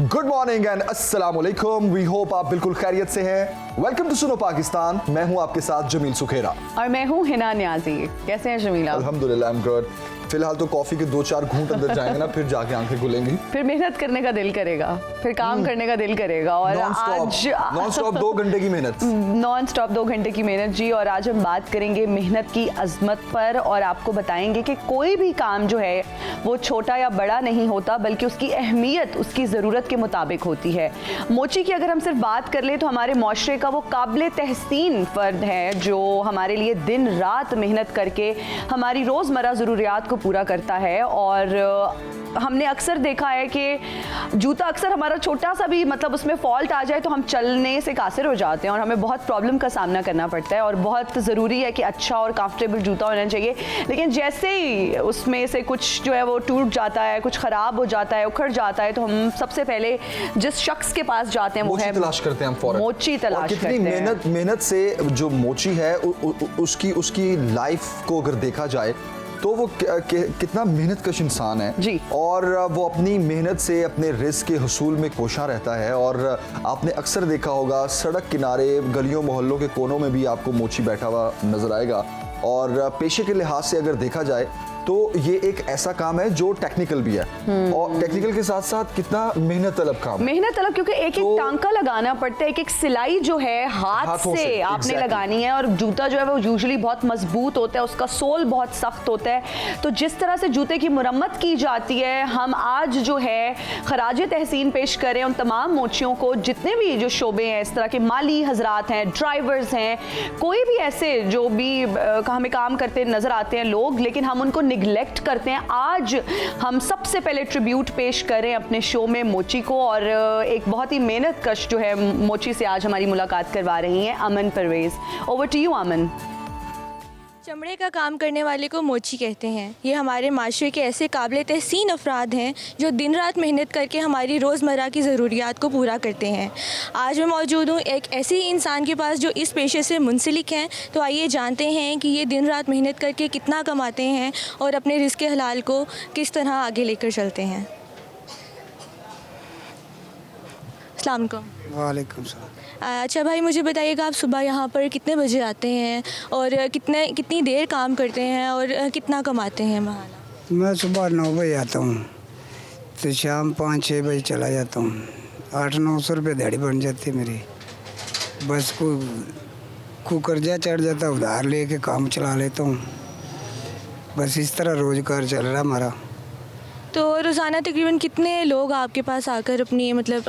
Good morning and अस्सलाम वालेकुम। We hope आप बिल्कुल खैरियत से हैं। Welcome to Suno Pakistan. मैं हूं आपके साथ जमील सुखेरा और मैं हूं हिना न्याजी। कैसे हैं जमीला? अल्हम्दुलिल्लाह आई एम गुड। फिलहाल तो कॉफी के 2-4 घूंट अंदर जाएंगे ना, फिर जाके आंखें खुलेंगी, फिर मेहनत करने का दिल करेगा, फिर काम करने का दिल करेगा। और आज नॉन स्टॉप 2 घंटे की मेहनत, नॉन स्टॉप 2 घंटे की मेहनत जी। और आज हम बात करेंगे मेहनत की अजमत पर और आपको बताएंगे कि कोई भी काम जो है वो छोटा या बड़ा नहीं होता, बल्कि उसकी अहमियत उसकी ज़रूरत के मुताबिक होती है। मोची की अगर हम सिर्फ बात कर ले तो हमारे माशरे का वो काबिल तहसीन फ़र्द है जो हमारे लिए दिन रात मेहनत करके हमारी रोज़मर्रा ज़रूरियात को पूरा करता है। और हमने अक्सर देखा है कि जूता अक्सर हमारा छोटा सा भी मतलब उसमें फॉल्ट आ जाए तो हम चलने से कासिर हो जाते हैं और हमें बहुत प्रॉब्लम का सामना करना पड़ता है। और बहुत ज़रूरी है कि अच्छा और कंफर्टेबल जूता होना चाहिए, लेकिन जैसे ही उसमें से कुछ जो है वो टूट जाता है, कुछ ख़राब हो जाता है, उखड़ जाता है, तो हम सबसे पहले जिस शख्स के पास जाते हैं वो है तलाश करते हैं हम फौरन। मोची तलाश करते हैं। कितनी मेहनत से जो मोची है उसकी लाइफ को अगर देखा जाए तो वो कितना मेहनत कश इंसान है जी। और वो अपनी मेहनत से अपने रिस्क के हसूल में कोशा रहता है। और आपने अक्सर देखा होगा सड़क किनारे गलियों मोहल्लों के कोनों में भी आपको मोची बैठा हुआ नजर आएगा। और पेशे के लिहाज से अगर देखा जाए तो ये एक ऐसा काम है जो टेक्निकल भी है और टेक्निकल के साथ साथ कितना मेहनत तलब काम, मेहनत तलब, क्योंकि एक एक टांका लगाना पड़ता है, एक एक सिलाई जो है हाथों से आपने लगानी है। और जूता जो है वो यूजुअली बहुत मजबूत होता है, उसका सोल बहुत सख्त होता है। तो जिस तरह से जूते की मुरम्मत की जाती है, हम आज जो है खराज तहसीन पेश करें उन तमाम मोचियों को, जितने भी जो शोबे हैं, इस तरह के माली हजरात हैं, ड्राइवर्स हैं, कोई भी ऐसे जो भी हमें काम करते नजर आते हैं लोग, लेकिन हम उनको निगलेक्ट करते हैं। आज हम सबसे पहले ट्रिब्यूट पेश करें अपने शो में मोची को, और एक बहुत ही मेहनत कश जो है मोची से आज हमारी मुलाकात करवा रही हैं अमन परवेज। ओवर टू यू अमन। चमड़े का काम करने वाले को मोची कहते हैं। ये हमारे माशरे के ऐसे काबिल तहसीन अफराद हैं जो दिन रात मेहनत करके हमारी रोज़मर्रा की ज़रूरियात को पूरा करते हैं। आज मैं मौजूद हूँ एक ऐसे ही इंसान के पास जो इस पेशे से मुंसलिक हैं। तो आइए जानते हैं कि ये दिन रात मेहनत करके कितना कमाते हैं और अपने रिज़्क़ हलाल को किस तरह आगे लेकर चलते हैं। अस्सलाम वालेकुम। वालेकुम सलाम। अच्छा भाई, मुझे बताइएगा आप सुबह यहाँ पर कितने बजे आते हैं और कितनी देर काम करते हैं और कितना कमाते हैं महाना? मैं सुबह 9 बजे आता हूँ तो शाम 5-6 बजे चला जाता हूँ। 800-900 रुपये दिहाड़ी बन जाती है मेरी। बस को कर्जा चढ़ जाता है, उधार लेके काम चला लेता हूँ। बस इस तरह रोज़गार चल रहा हमारा। तो रोज़ाना तकरीबन कितने लोग आपके पास आकर अपनी मतलब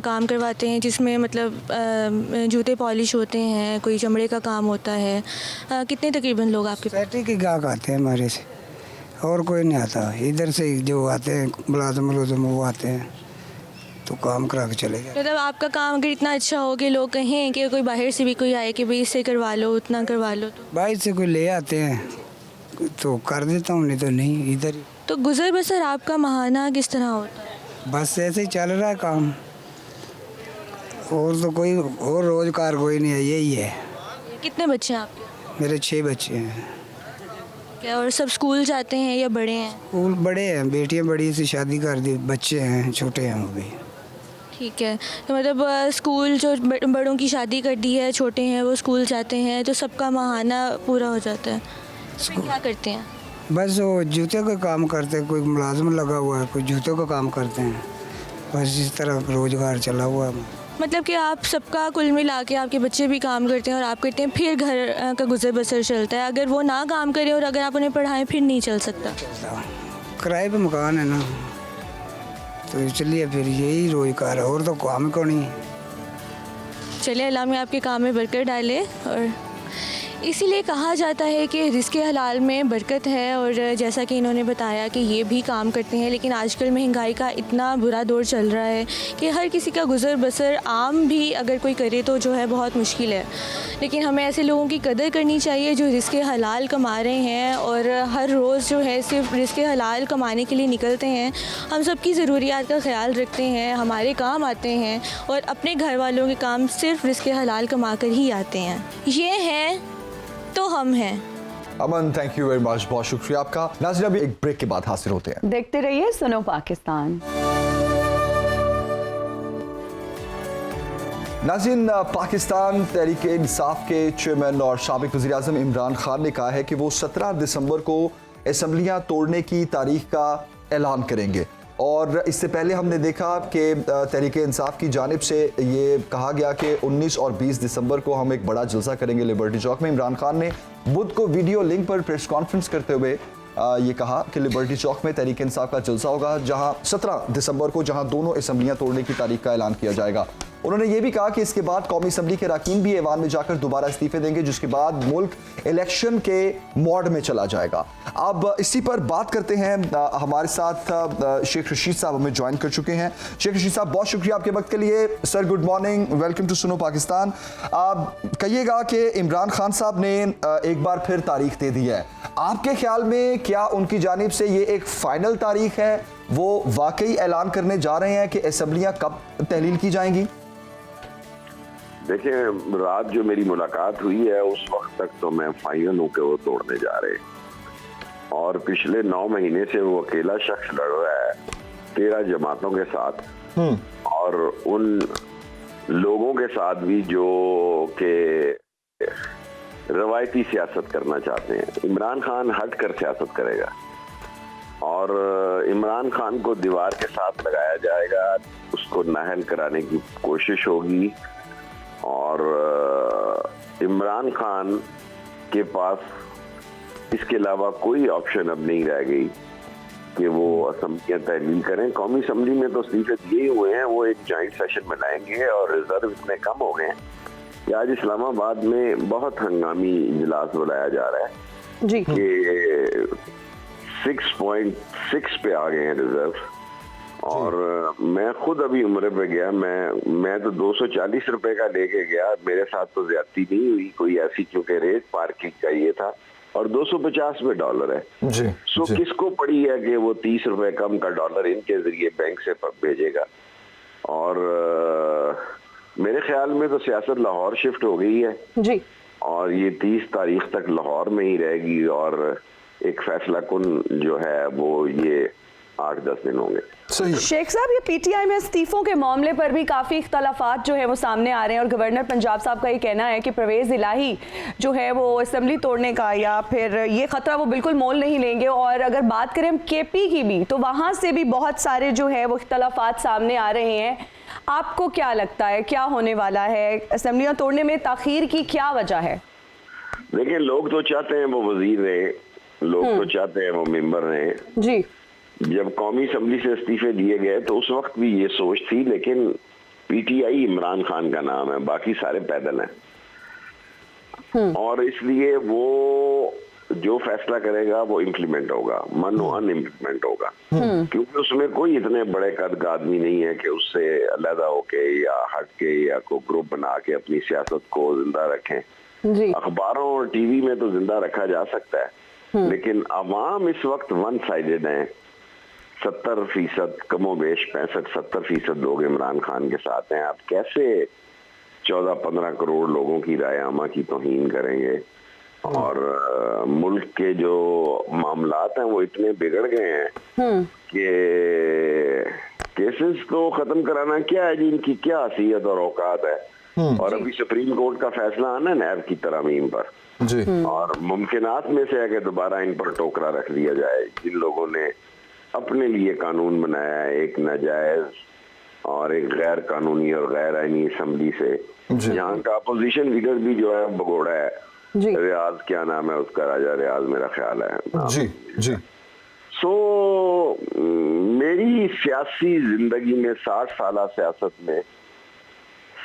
काम करवाते हैं, जिसमें मतलब जूते पॉलिश होते हैं, कोई चमड़े का काम होता है? कितने तकरीबन लोग आपके पास? सैटी के गाहक आते हैं हमारे से, और कोई नहीं आता। इधर से जो आते हैं मुलाजम वो आते हैं तो काम करा के चले गए। मतलब आपका काम अगर इतना अच्छा हो कि लोग कहें कि कोई बाहर से भी कोई आए कि भाई इससे करवा लो, उतना करवा लो, तो बाहर से कोई ले आते हैं तो कर देता हूँ, नहीं तो नहीं इधर ही। तो गुज़र बसर आपका महाना किस तरह होता है? बस ऐसे ही चल रहा है काम, और तो कोई और रोज़गार कोई नहीं है, यही है। कितने बच्चे हैं आपके? मेरे 6 बच्चे हैं। क्या और सब स्कूल जाते हैं या बड़े हैं? स्कूल बड़े हैं, बेटियां बड़ी से शादी कर दी, बच्चे हैं छोटे हैं वो भी। ठीक है, तो मतलब स्कूल जो बड़ों की शादी कर दी है, छोटे हैं वो स्कूल जाते हैं, तो सबका महाना पूरा हो जाता है। फिर क्या करते हैं? बस वो जूते का काम करते हैं, कोई मुलाजम लगा हुआ है, कोई जूतों का काम करते हैं। बस इस तरह रोज़गार चला हुआ है। मतलब कि आप सबका कुल मिला के आपके बच्चे भी काम करते हैं और आप करते हैं, फिर घर का गुजर बसर चलता है। अगर वो ना काम करें और अगर आप उन्हें पढ़ाएं फिर नहीं चल सकता। किराए पे मकान है ना, तो इसलिए फिर यही रोज़गार है, और तो काम को नहीं। चलिए, अल्लाह में आपके काम में बरकत डाले। और इसीलिए कहा जाता है कि रिज़्क़ हलाल में बरकत है। और जैसा कि इन्होंने बताया कि ये भी काम करते हैं, लेकिन आजकल महंगाई का इतना बुरा दौर चल रहा है कि हर किसी का गुज़र बसर आम भी अगर कोई करे तो जो है बहुत मुश्किल है। लेकिन हमें ऐसे लोगों की कदर करनी चाहिए जो रिज़्क़ हलाल कमा रहे हैं और हर रोज़ जो है सिर्फ रिज़्क़ हलाल कमाने के लिए निकलते हैं। हम सबकी ज़रूरियात का ख्याल रखते हैं, हमारे काम आते हैं और अपने घर वालों के काम सिर्फ रिज़्क़ हलाल कमा कर ही आते हैं। ये हैं तो हम हैं। अमन, थैंक यू वेरी मच, बहुत शुक्रिया आपका। नाज़रीन, अभी एक ब्रेक के बाद हाजिर होते हैं। देखते रहिए सुनो पाकिस्तान। नाज़रीन, पाकिस्तान तहरीक इंसाफ के चेयरमैन और साबिक वज़ीर-ए-आज़म इमरान खान ने कहा है कि वो 17 दिसंबर को असम्बलियाँ तोड़ने की तारीख का ऐलान करेंगे। और इससे पहले हमने देखा कि तहरीक इंसाफ की जानिब से ये कहा गया कि 19 और 20 दिसंबर को हम एक बड़ा जलसा करेंगे लिबर्टी चौक में। इमरान खान ने बुध को वीडियो लिंक पर प्रेस कॉन्फ्रेंस करते हुए ये कहा कि लिबर्टी चौक में तहरीक इंसाफ का जलसा होगा, जहां 17 दिसंबर को जहां दोनों असम्बलियां तोड़ने की तारीख का ऐलान किया जाएगा। उन्होंने ये भी कहा कि इसके बाद कौमी असम्बली के अरकान भी ऐवान में जाकर दोबारा इस्तीफे देंगे, जिसके बाद मुल्क इलेक्शन के मोड में चला जाएगा। अब इसी पर बात करते हैं। हमारे साथ शेख रशीद साहब हमें ज्वाइन कर चुके हैं। शेख रशीद साहब, बहुत शुक्रिया आपके वक्त के लिए। Sir, good morning, welcome to Suno Pakistan. कहिएगा कि इमरान खान साहब ने एक बार फिर तारीख दे दी है। आपके ख्याल में क्या उनकी जानिब से ये एक फाइनल तारीख है, वो वाकई ऐलान करने जा रहे हैं कि असम्बलियाँ कब तहलील की जाएंगी? देखिए, रात जो मेरी मुलाकात हुई है उस वक्त तक तो मैं फाइनल हूँ कि वो तोड़ने जा रहे हैं। और पिछले 9 महीने से वो अकेला शख्स लड़ रहा है 13 जमातों के साथ और उन लोगों के साथ भी जो के रवायती सियासत करना चाहते हैं। इमरान खान हट कर सियासत करेगा और इमरान खान को दीवार के साथ लगाया जाएगा, उसको नाहल कराने की कोशिश होगी। और इमरान खान के पास इसके अलावा कोई ऑप्शन अब नहीं रह गई कि वो असम्बलियाँ तहलील करें। कौमी असम्बली में तो इस्तीफे दिए हुए हैं, वो एक जॉइंट सेशन बनाएंगे और रिजर्व इतने कम हो गए हैं कि आज इस्लामाबाद में बहुत हंगामी इजलास बुलाया जा रहा है जी कि 6.6 पे आ गए हैं रिजर्व। और मैं खुद अभी उम्रे पे गया, मैं तो 240 रुपए का लेके गया। मेरे साथ तो ज्यादती नहीं हुई कोई ऐसी, क्योंकि रेट पार्किंग का ये था और 250 में डॉलर है जी। सो जी। किसको पड़ी है कि वो 30 रुपए कम का डॉलर इनके जरिए बैंक से भेजेगा। और मेरे ख्याल में तो सियासत लाहौर शिफ्ट हो गई है जी, और ये 30 तारीख तक लाहौर में ही रहेगी और एक फैसला कुन जो है वो ये 8-10 दिन होंगे। सही। शेख साहब, ये पीटीआई में इस्तीफों के मामले पर भी काफ़ी इख्तलाफात जो है वो सामने आ रहे हैं और गवर्नर पंजाब साहब का ये कहना है कि परवेज़ इलाही जो है वो असेंबली तोड़ने का या फिर ये ख़तरा वो बिल्कुल मोल नहीं लेंगे। और अगर बात करें हम केपी की भी, तो वहाँ से भी बहुत सारे जो है वो इख्तलाफात सामने आ रहे हैं। आपको क्या लगता है क्या होने वाला है? असेंबलियाँ तोड़ने में ताख़ीर की क्या वजह है? देखिए, लोग तो चाहते हैं वो वजीर रहे, लोग तो चाहते हैं वो मेंबर रहे जी। जब कौमी असम्बली से इस्तीफे दिए गए तो उस वक्त भी ये सोच थी, लेकिन पीटीआई इमरान खान का नाम है, बाकी सारे पैदल हैं और इसलिए वो जो फैसला करेगा वो इम्प्लीमेंट होगा, मानो अनइम्प्लीमेंट होगा, क्योंकि उसमें कोई इतने बड़े कद का आदमी नहीं है कि उससे अलग होके या हट के या को ग्रुप बना के अपनी सियासत को जिंदा रखें। जी। अखबारों और टीवी में तो जिंदा रखा जा सकता है, लेकिन अवाम इस वक्त वन साइडेड है। 70% कमोबेश 65-70% लोग इमरान खान के साथ हैं। आप कैसे 14-15 करोड़ लोगों की राय आमा की तौहीन करेंगे? और मुल्क के जो मामलात हैं वो इतने बिगड़ गए हैं कि केसेस तो खत्म कराना क्या है जी, इनकी क्या हैसियत और औकात है। और अभी सुप्रीम कोर्ट का फैसला आना नैब की तरमीम पर जी। और मुमकिनात में से है कि दोबारा इन पर टोकरा रख दिया जाए। जिन लोगों ने अपने लिए कानून बनाया है, एक नाजायज और एक गैर कानूनी और गैर आईनी असम्बली से, जहाँ का अपोजिशन लीडर भी जो है भगोड़ा है, रियाज क्या नाम है उसका, राजा रियाज मेरा ख्याल है जी जी। सो मेरी सियासी जिंदगी में 60 साल सियासत में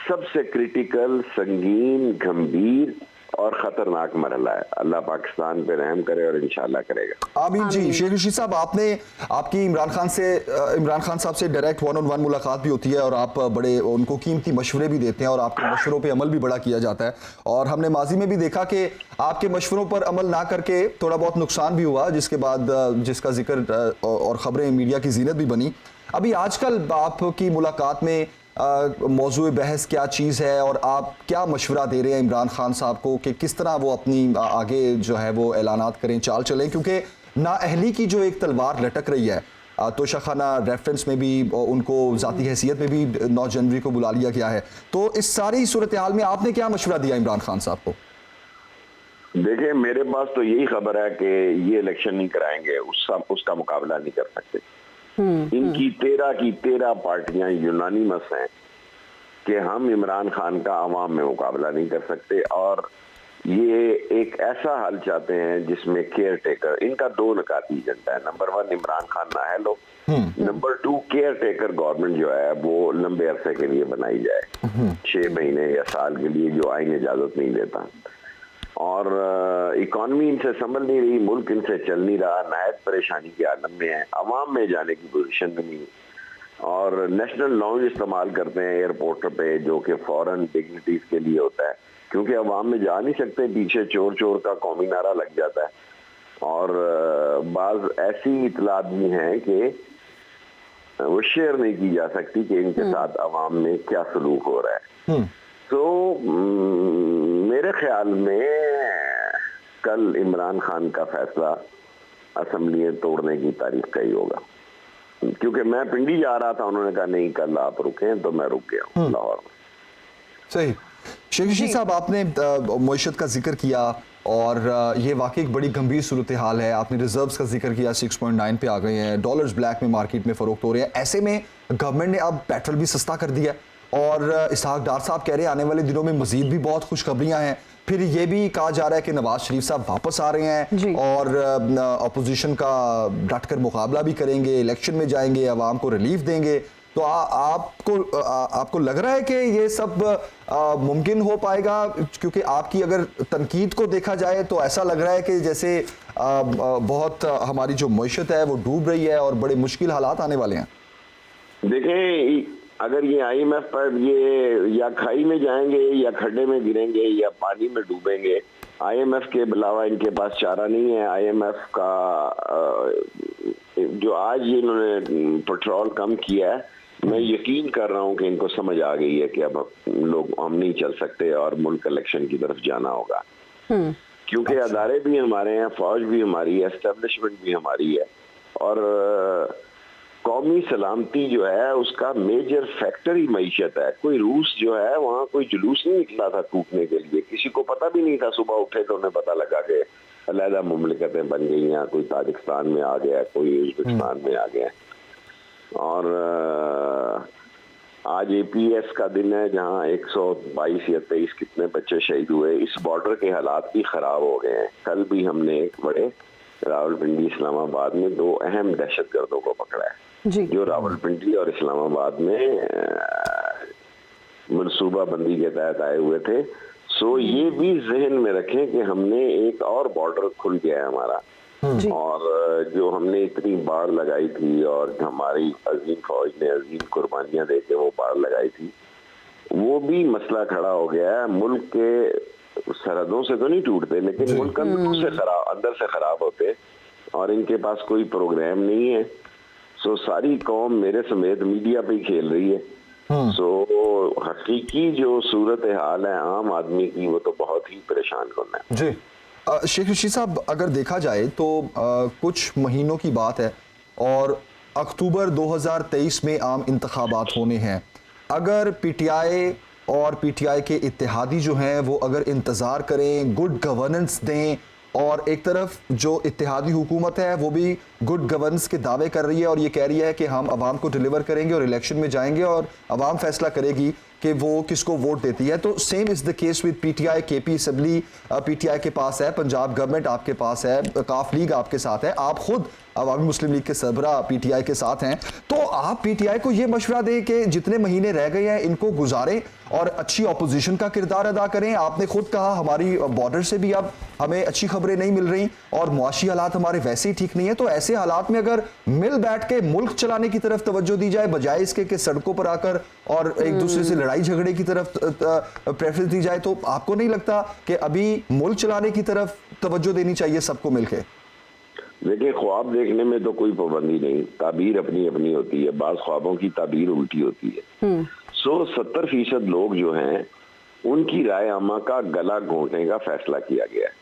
सबसे क्रिटिकल, संगीन, गंभीर और खतरनाक मरहला है। अल्लाह पाकिस्तान पे रहम करे और इंशाल्लाह करेगा। आमीन जी। शेख रशीद साहब, आपकी इमरान खान साहब से डायरेक्ट 1-on-1 मुलाकात भी होती है और आप बड़े उनको कीमती मशवरे भी देते हैं और आपके मशवरों पे अमल भी बड़ा किया जाता है। और हमने माजी में भी देखा कि आपके मशवरों पर अमल ना करके थोड़ा बहुत नुकसान भी हुआ, जिसके बाद जिसका जिक्र और खबरें मीडिया की जीनत भी बनी। अभी आजकल आपकी मुलाकात में मौजूद बहस क्या चीज़ है और आप क्या मशवरा दे रहे हैं इमरान खान साहब को कि किस तरह वो अपनी आगे जो है वो ऐलानात करें, चाल चलें? क्योंकि नाअहली की जो एक तलवार लटक रही है तोशाखाना रेफरेंस में भी उनको ज़ाती हैसियत में भी 9 जनवरी को बुला लिया गया है। तो इस सारी सूरत हाल में आपने क्या मशवरा दिया इमरान खान साहब को? देखिए, मेरे पास तो यही खबर है कि ये इलेक्शन नहीं कराएंगे, उसका मुकाबला नहीं कर सकते। इनकी 13 की 13 पार्टियां यूनानिमस हैं कि हम इमरान खान का अवाम में मुकाबला नहीं कर सकते, और ये एक ऐसा हल चाहते हैं जिसमें केयर टेकर, इनका 2 नकाती एजेंडा है। नंबर 1, इमरान खान नाअहल हो। नंबर 2, केयर टेकर गवर्नमेंट जो है वो लंबे अरसे के लिए बनाई जाए, 6 महीने या साल के लिए, जो आईन इजाजत नहीं देता। और इकॉनमी इनसे संभल नहीं रही, मुल्क इनसे चल नहीं रहा, नहायत परेशानी के आलम में है, अवाम में जाने की पोजीशन में नहीं, और नेशनल लॉन्च इस्तेमाल करते हैं एयरपोर्ट पे, जो कि फॉरेन डिग्निटीज के लिए होता है, क्योंकि अवाम में जा नहीं सकते, पीछे चोर चोर का कौमी नारा लग जाता है। और बाज ऐसी इतलात भी हैं कि वो शेयर नहीं की जा सकती कि इनके साथ अवाम में क्या सलूक हो रहा है। तो मेरे ख्याल में कल इमरान खान का फैसला असम्बली तोड़ने की तारीख का ही होगा, क्योंकि मैं पिंडी जा रहा था, उन्होंने कहा नहीं कल आप रुकें, तो मैं रुक गया हूँ लाहौर में। सही। शेख रशीद साहब, आपने मईशत का जिक्र किया और ये वाकई एक बड़ी गंभीर सूरत हाल है। आपने रिजर्व्स का जिक्र किया, 6.9 पे आ गए हैं, डॉलर्स ब्लैक में मार्केट में फरोख्त हो रहे हैं। ऐसे में गवर्नमेंट ने अब पेट्रोल भी सस्ता कर दिया और इसहाक डार साहब कह रहे हैं आने वाले दिनों में मजीद भी बहुत खुशखबरियां हैं। फिर ये भी कहा जा रहा है कि नवाज शरीफ साहब वापस आ रहे हैं और अपोजिशन का डटकर मुकाबला भी करेंगे, इलेक्शन में जाएंगे, अवाम को रिलीफ देंगे। तो आपको लग रहा है कि ये सब मुमकिन हो पाएगा? क्योंकि आपकी अगर तनकीद को देखा जाए तो ऐसा लग रहा है कि जैसे बहुत हमारी जो मईशत है वो डूब रही है और बड़े मुश्किल हालात आने वाले हैं। देखें, अगर ये IMF पर ये या खाई में जाएंगे या खड्डे में गिरेंगे या पानी में डूबेंगे, IMF के अलावा इनके पास चारा नहीं है। IMF का जो आज इन्होंने पेट्रोल कम किया है, मैं यकीन कर रहा हूं कि इनको समझ आ गई है कि अब हम नहीं चल सकते और मुल्क इलेक्शन की तरफ जाना होगा, क्योंकि अदारे भी हमारे हैं, फौज भी हमारी है, एस्टेब्लिशमेंट भी हमारी है, और कौमी सलामती जो है उसका मेजर फैक्टर ही मईशत है। कोई रूस जो है वहाँ कोई जुलूस नहीं निकला था टूटने के लिए, किसी को पता भी नहीं था, सुबह उठे तो उन्हें पता लगा कि अलहदा मुमलिकतें बन गई हैं, कोई ताजिकिस्तान में आ गया, कोई उज्बेकिस्तान में आ गया। और आज APS का दिन है जहाँ 122 या 23 कितने बच्चे शहीद हुए। इस बॉर्डर के हालात भी खराब हो गए हैं। कल भी हमने एक बड़े रावलपिंडी इस्लामाबाद में 2 अहम दहशतगर्दों को पकड़ा है, जो रावलपिंडी और इस्लामाबाद में मनसूबा बंदी के तहत आए हुए थे। सो ये भी जहन में रखें कि हमने एक और बॉर्डर खुल गया है हमारा, और जो हमने इतनी बाढ़ लगाई थी और हमारी अजीम फौज ने अजीम कुर्बानियां देके वो बाढ़ लगाई थी, वो भी मसला खड़ा हो गया है। मुल्क के सरहदों से तो नहीं टूटते, लेकिन मुल्क अंदर से खराब होते, और इनके पास कोई प्रोग्राम नहीं है। सो सारी कौम मेरे समेत मीडिया पे ही खेल रही है। सो हकीकी जो सूरत हाल है आम आदमी की, वो तो बहुत ही परेशान करना है। जी शेख रशीद साहब, अगर देखा जाए तो कुछ महीनों की बात है और अक्टूबर 2023 में आम इंतखाबात होने हैं। अगर PTI और PTI के इत्तेहादी जो हैं वो अगर इंतज़ार करें, गुड गवर्नेंस दें, और एक तरफ जो इत्तेहादी हुकूमत है वो भी गुड गवर्नेंस के दावे कर रही है और ये कह रही है कि हम आवाम को डिलीवर करेंगे और इलेक्शन में जाएंगे और आवाम फैसला करेगी कि वो किसको वोट देती है। तो same is the case with PTI। KP assembly PTI के पास है, पंजाब गवर्नमेंट आपके पास है, काफ लीग आपके साथ है, आप खुद अवामी मुस्लिम लीग के सरबरा PTI के साथ हैं। तो आप PTI को ये मशवरा दें कि जितने महीने रह गए हैं इनको गुजारें और अच्छी अपोजिशन का किरदार अदा करें। आपने खुद कहा हमारी बॉर्डर से भी अब हमें अच्छी खबरें नहीं मिल रही और मुआशी हालात हमारे वैसे ही ठीक नहीं है। तो ऐसे हालात में अगर मिल बैठ के मुल्क चलाने की तरफ तवज्जो दी जाए, बजाय इसके कि सड़कों पर आकर और एक दूसरे से लड़ाई झगड़े की तरफ प्रेफरेंस दी जाए, तो आपको नहीं लगता कि अभी मुल्क चलाने की तरफ तवज्जो देनी चाहिए सबको मिलके? देखिए, ख्वाब देखने में तो कोई पाबंदी नहीं, ताबीर अपनी अपनी होती है, बाज़ ख्वाबों की ताबीर उल्टी होती है। 70% लोग जो हैं उनकी राय आमा का गला घोंटने का फैसला किया गया है।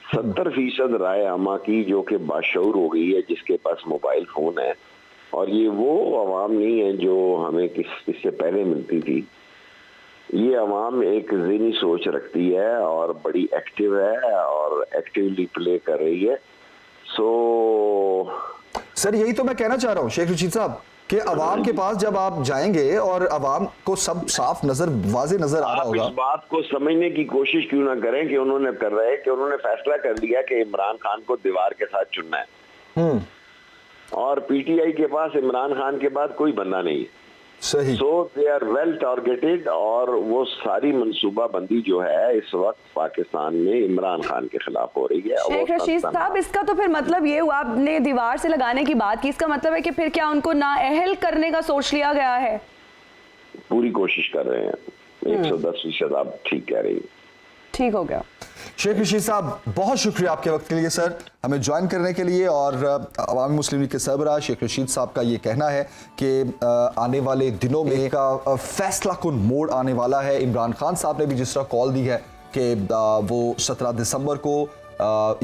70% राय आमा की जो कि बाशऊर हो गई है, जिसके पास मोबाइल फोन है, और ये वो अवाम नहीं है जो हमें इससे पहले मिलती थी। ये अवाम एक ज़हनी सोच रखती है और बड़ी एक्टिव है और एक्टिवली प्ले कर रही है। सो सर यही तो मैं कहना चाह रहा हूँ शेख रशीद साहब कि अवाम के पास जब आप जाएंगे और अवाम को सब साफ नजर वाजे नजर आ रहा आप होगा। इस बात को समझने की कोशिश क्यों ना करें कि उन्होंने फैसला कर लिया कि इमरान खान को दीवार के साथ चुनना है, और पीटीआई के पास इमरान खान के बाद कोई बंदा नहीं। सही। सो दे आर वेल टारगेटेड, और वो सारी मंसूबा बंदी जो है इस वक्त पाकिस्तान में इमरान खान के खिलाफ हो रही है। शेख रशीद साहब, इसका तो फिर मतलब ये हुआ, आपने दीवार से लगाने की बात की, इसका मतलब है कि फिर क्या उनको नाअहल करने का सोच लिया गया है? पूरी कोशिश कर रहे हैं। 110% आप ठीक कह रही हैं। ठीक हो गया। शेख रशीद साहब बहुत शुक्रिया आपके वक्त के लिए सर, हमें ज्वाइन करने के लिए। और अवामी मुस्लिम लीग के सरबराह शेख रशीद साहब का ये कहना है कि आने वाले दिनों में एक फैसला कुन मोड़ आने वाला है। इमरान खान साहब ने भी जिस तरह कॉल दी है कि वो 17 दिसंबर को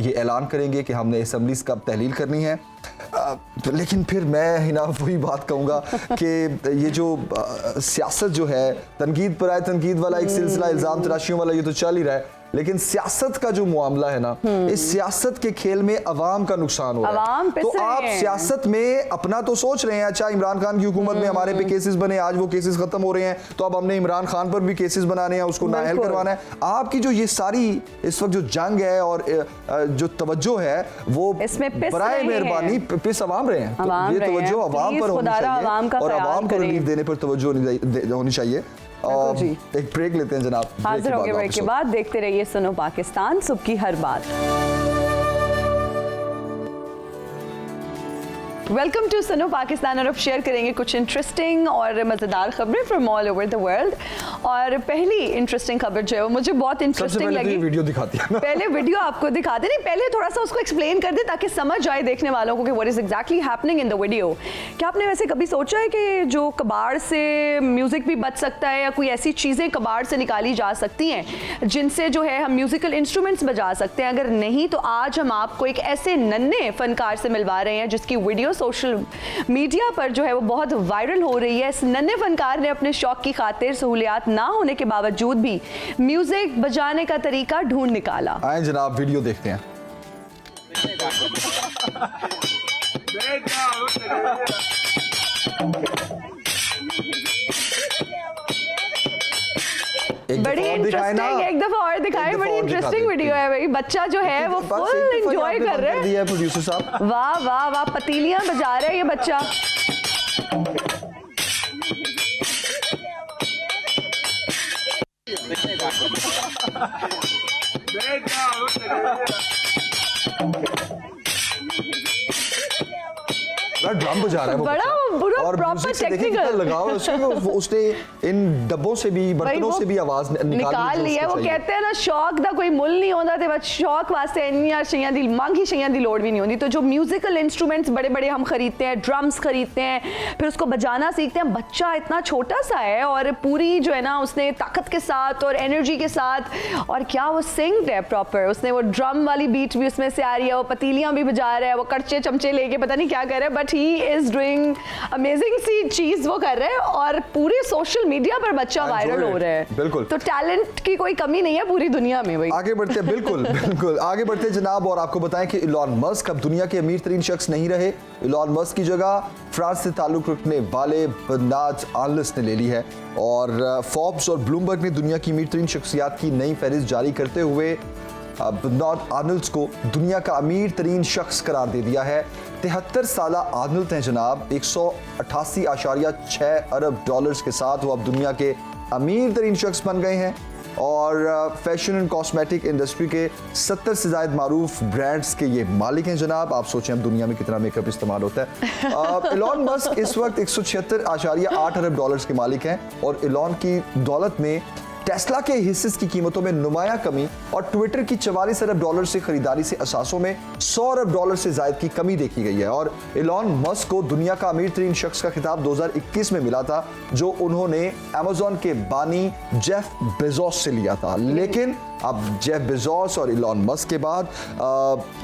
ये ऐलान करेंगे कि हमने असम्बलीज कब तहलील करनी है, लेकिन फिर मैं ही ना वही बात कहूँगा कि ये जो सियासत जो है, तनकीद पर आए तनकीद वाला एक सिलसिला, इल्ज़ाम तराशियों वाला, ये तो चल ही रहा है, लेकिन सियासत का जो मामला है ना, इस सियासत के खेल में अवाम का नुकसान हो रहा है। तो आप सियासत में अपना तो सोच रहे हैं, अच्छा इमरान खान की हुकूमत में हमारे पे केसेस बने, आज वो केसेस खत्म हो रहे हैं, तो अब हमने इमरान खान पर भी केसेस बनाने हैं, उसको नाअहल करवाना है। आपकी जो ये सारी इस वक्त जो जंग है और जो तवज्जो है वो बराए मेहरबानी पिस अवाम रहे हैं, तो ये तवज्जो अवाम पर होनी चाहिए और अवाम को रिलीफ देने पर तवज्जो होनी चाहिए। और एक ब्रेक लेते हैं जनाब। हाजिर होंगे ब्रेक के बाद। देखते रहिए सुनो पाकिस्तान, सुबह की हर बात। वेलकम टू सुनो पाकिस्तान, और अब शेयर करेंगे कुछ इंटरेस्टिंग और मज़ेदार खबरें from all over the world. और पहली इंटरेस्टिंग खबर जो है वो मुझे बहुत इंटरेस्टिंग लगी। वीडियो दिखाती है ना? पहले वीडियो आपको दिखाते नहीं, पहले थोड़ा सा उसको एक्सप्लेन कर दे ताकि समझ आए देखने वालों को कि what is exactly happening in the video. क्या आपने वैसे कभी सोचा है कि जो कबाड़ से म्यूजिक भी बच सकता है, या कोई ऐसी चीज़ें कबाड़ से निकाली जा सकती हैं जिनसे जो है हम म्यूजिकल इंस्ट्रूमेंट्स बजा सकते हैं? अगर नहीं तो आज हम आपको एक ऐसे नन्हे फनकार से मिलवा रहे हैं जिसकी वीडियो सोशल मीडिया पर जो है वो बहुत वायरल हो रही है। इस नन्हे फनकार ने अपने शौक की खातिर सहूलियात ना होने के बावजूद भी म्यूजिक बजाने का तरीका ढूंढ निकाला। आए जनाब वीडियो देखते हैं। बड़ी इंटरेस्टिंग, एक दफा और दिखाएं, बड़ी इंटरेस्टिंग वीडियो है भाई। बच्चा जो है वो फुल एंजॉय कर रहा है। प्रोड्यूसर साहब वाह वाह वाह, पतीलियां बजा रहा है ये बच्चा। ड्रम बजा रहा है वो बड़ा और प्रॉपर टेक्निकल लगाओ उसने इन डब्बों से भी, बर्तनों से भी आवाज निकाल ली है। वो कहते हैं ना, शौक दा कोई मुल नहीं होता, ते बस शौक वास्ते इन्नियां शियां दी मांगी शियां दी लोड़ भी नहीं होती। तो जो म्यूजिकल इंस्ट्रूमेंट्स बड़े बड़े हम खरीदते हैं, ड्रम्स खरीदते हैं, फिर उसको बजाना सीखते हैं। बच्चा इतना छोटा सा है और पूरी जो है ना उसने ताकत के साथ और एनर्जी के साथ, और क्या वो सिंग्ड है प्रॉपर। उसने वो ड्रम वाली बीट भी उसमें से आ रही है, वो पतीलियां भी बजा रहा है, वो कड़चे चमचे लेके पता नहीं क्या कर रहा है, but he is doing amazing सी चीज वो कर रहे हैं। और पूरे सोशल मीडिया पर बच्चा वायरल हो रहा है। बिल्कुल, तो टैलेंट की कोई कमी नहीं है पूरी दुनिया में भाई। आगे बढ़ते हैं, बिल्कुल बिल्कुल आगे बढ़ते हैं जनाब। और आपको बताएं कि इलॉन मस्क अब दुनिया के अमीर तरीन शख्स नहीं रहे। इलॉन मस्क की जगह फ्रांस से ताल्लुक रखने वाले बर्नार्ड आर्नल्ड ने ले ली है। और फोर्ब्स और ब्लूमबर्ग ने दुनिया की अमीर तरीन शख्सियात की नई फहरिस्त जारी करते हुए बर्नार्ड आर्नल्ड को दुनिया का अमीर तरीन शख्स करार दे दिया है। 73 साल आर्नल्ड हैं जनाब। 188.6 अरब डॉलर्स के साथ वो अब दुनिया के अमीर तरीन शख्स बन गए हैं। और फैशन एंड कॉस्मेटिक इंडस्ट्री के 70 से ज़ायद मारूफ ब्रांड्स के ये मालिक हैं जनाब। आप सोचें अब दुनिया में कितना मेकअप इस्तेमाल होता है। इलॉन मस्क इस वक्त 176.8 अरब डॉलर्स के मालिक हैं। और इलॉन की दौलत में टेस्ला के हिस्से की कीमतों में नुमाया कमी और ट्विटर की 44 अरब डॉलर से खरीदारी से असासों में 100 अरब डॉलर से ज्यादा की कमी देखी गई है। और इलॉन मस्क को दुनिया का अमीर तरीन शख्स का खिताब 2021 में मिला था, जो उन्होंने अमेज़न के बानी जेफ बेजोस से लिया था। लेकिन अब जेफ बेजोस और इलॉन मस्क के बाद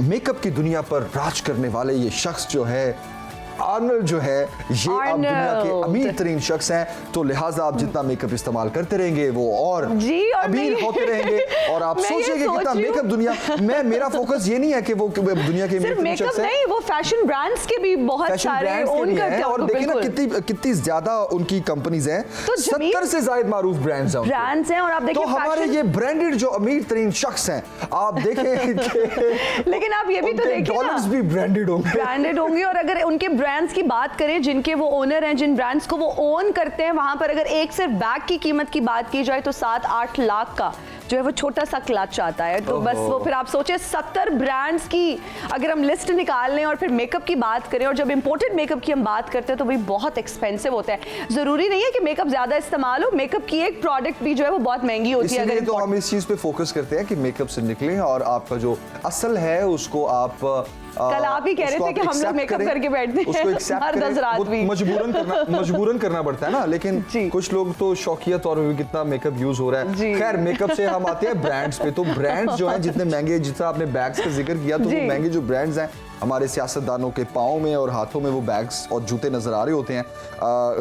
मेकअप की दुनिया पर राज करने वाले ये शख्स जो है आर्नल्ड जो है, ये अब दुनिया के अमीर तरीन शख्स हैं। तो लिहाजा आप जितना मेकअप इस्तेमाल करते रहेंगे वो और अमीर होते रहेंगे। और आप सोचिए कितना मेकअप दुनिया में, मेरा फोकस ये नहीं है कि वो दुनिया के सिर्फ मेकअप नहीं, वो फैशन ब्रांड्स के भी बहुत सारे ओन करते हैं। और देखिए ना कितनी ज्यादा उनकी कंपनीज हैं, 70 से ज्यादा मारूफ ब्रांड्स हैं। और आप देखिए तो हमारे ये ब्रांडेड जो अमीर तरीन शख्स हैं, आप देखें लेकिन आप ये भी तो देखिए डॉलर्स भी ब्रांडेड होंगे। और अगर उनके ब्रांड्स की बात करें जिनके वो ओनर हैं, जिन ब्रांड्स को वो ओन करते हैं, वहां पर अगर एक सिर्फ बैग की कीमत की बात की जाए तो 7-8 लाख का जो है वो छोटा सा क्लच आता है। तो बस वो फिर आप सोचे 70 ब्रांड्स की अगर हम लिस्ट निकाल लें और फिर मेकअप की बात करें, और जब इंपोर्टेड मेकअप की हम बात करते हैं तो भाई बहुत एक्सपेंसिव होता है। जरूरी नहीं है कि मेकअप ज्यादा इस्तेमाल हो, मेकअप की एक प्रोडक्ट भी जो है वो बहुत महंगी होती है। अगर तो हम इस चीज पे फोकस करते हैं कि मेकअप से निकलें और आपका जो असल है उसको आप कल आप ही कह रहे थे कि हम लोग मेकअप करके बैठते हैं हर 10 रात भी। मजबूरन करना पड़ता है ना, लेकिन कुछ लोग तो शौकिया तौर पे कितना मेकअप यूज हो रहा है। खैर मेकअप से हम आते हैं ब्रांड्स पे। तो ब्रांड्स जो हैं जितने महंगे, जितना आपने बैग्स का जिक्र किया, तो वो महंगे जो ब्रांड्स हैं हमारे सियासतदानों के पाँव में और हाथों में वो बैग्स और जूते नजर आ रहे होते हैं।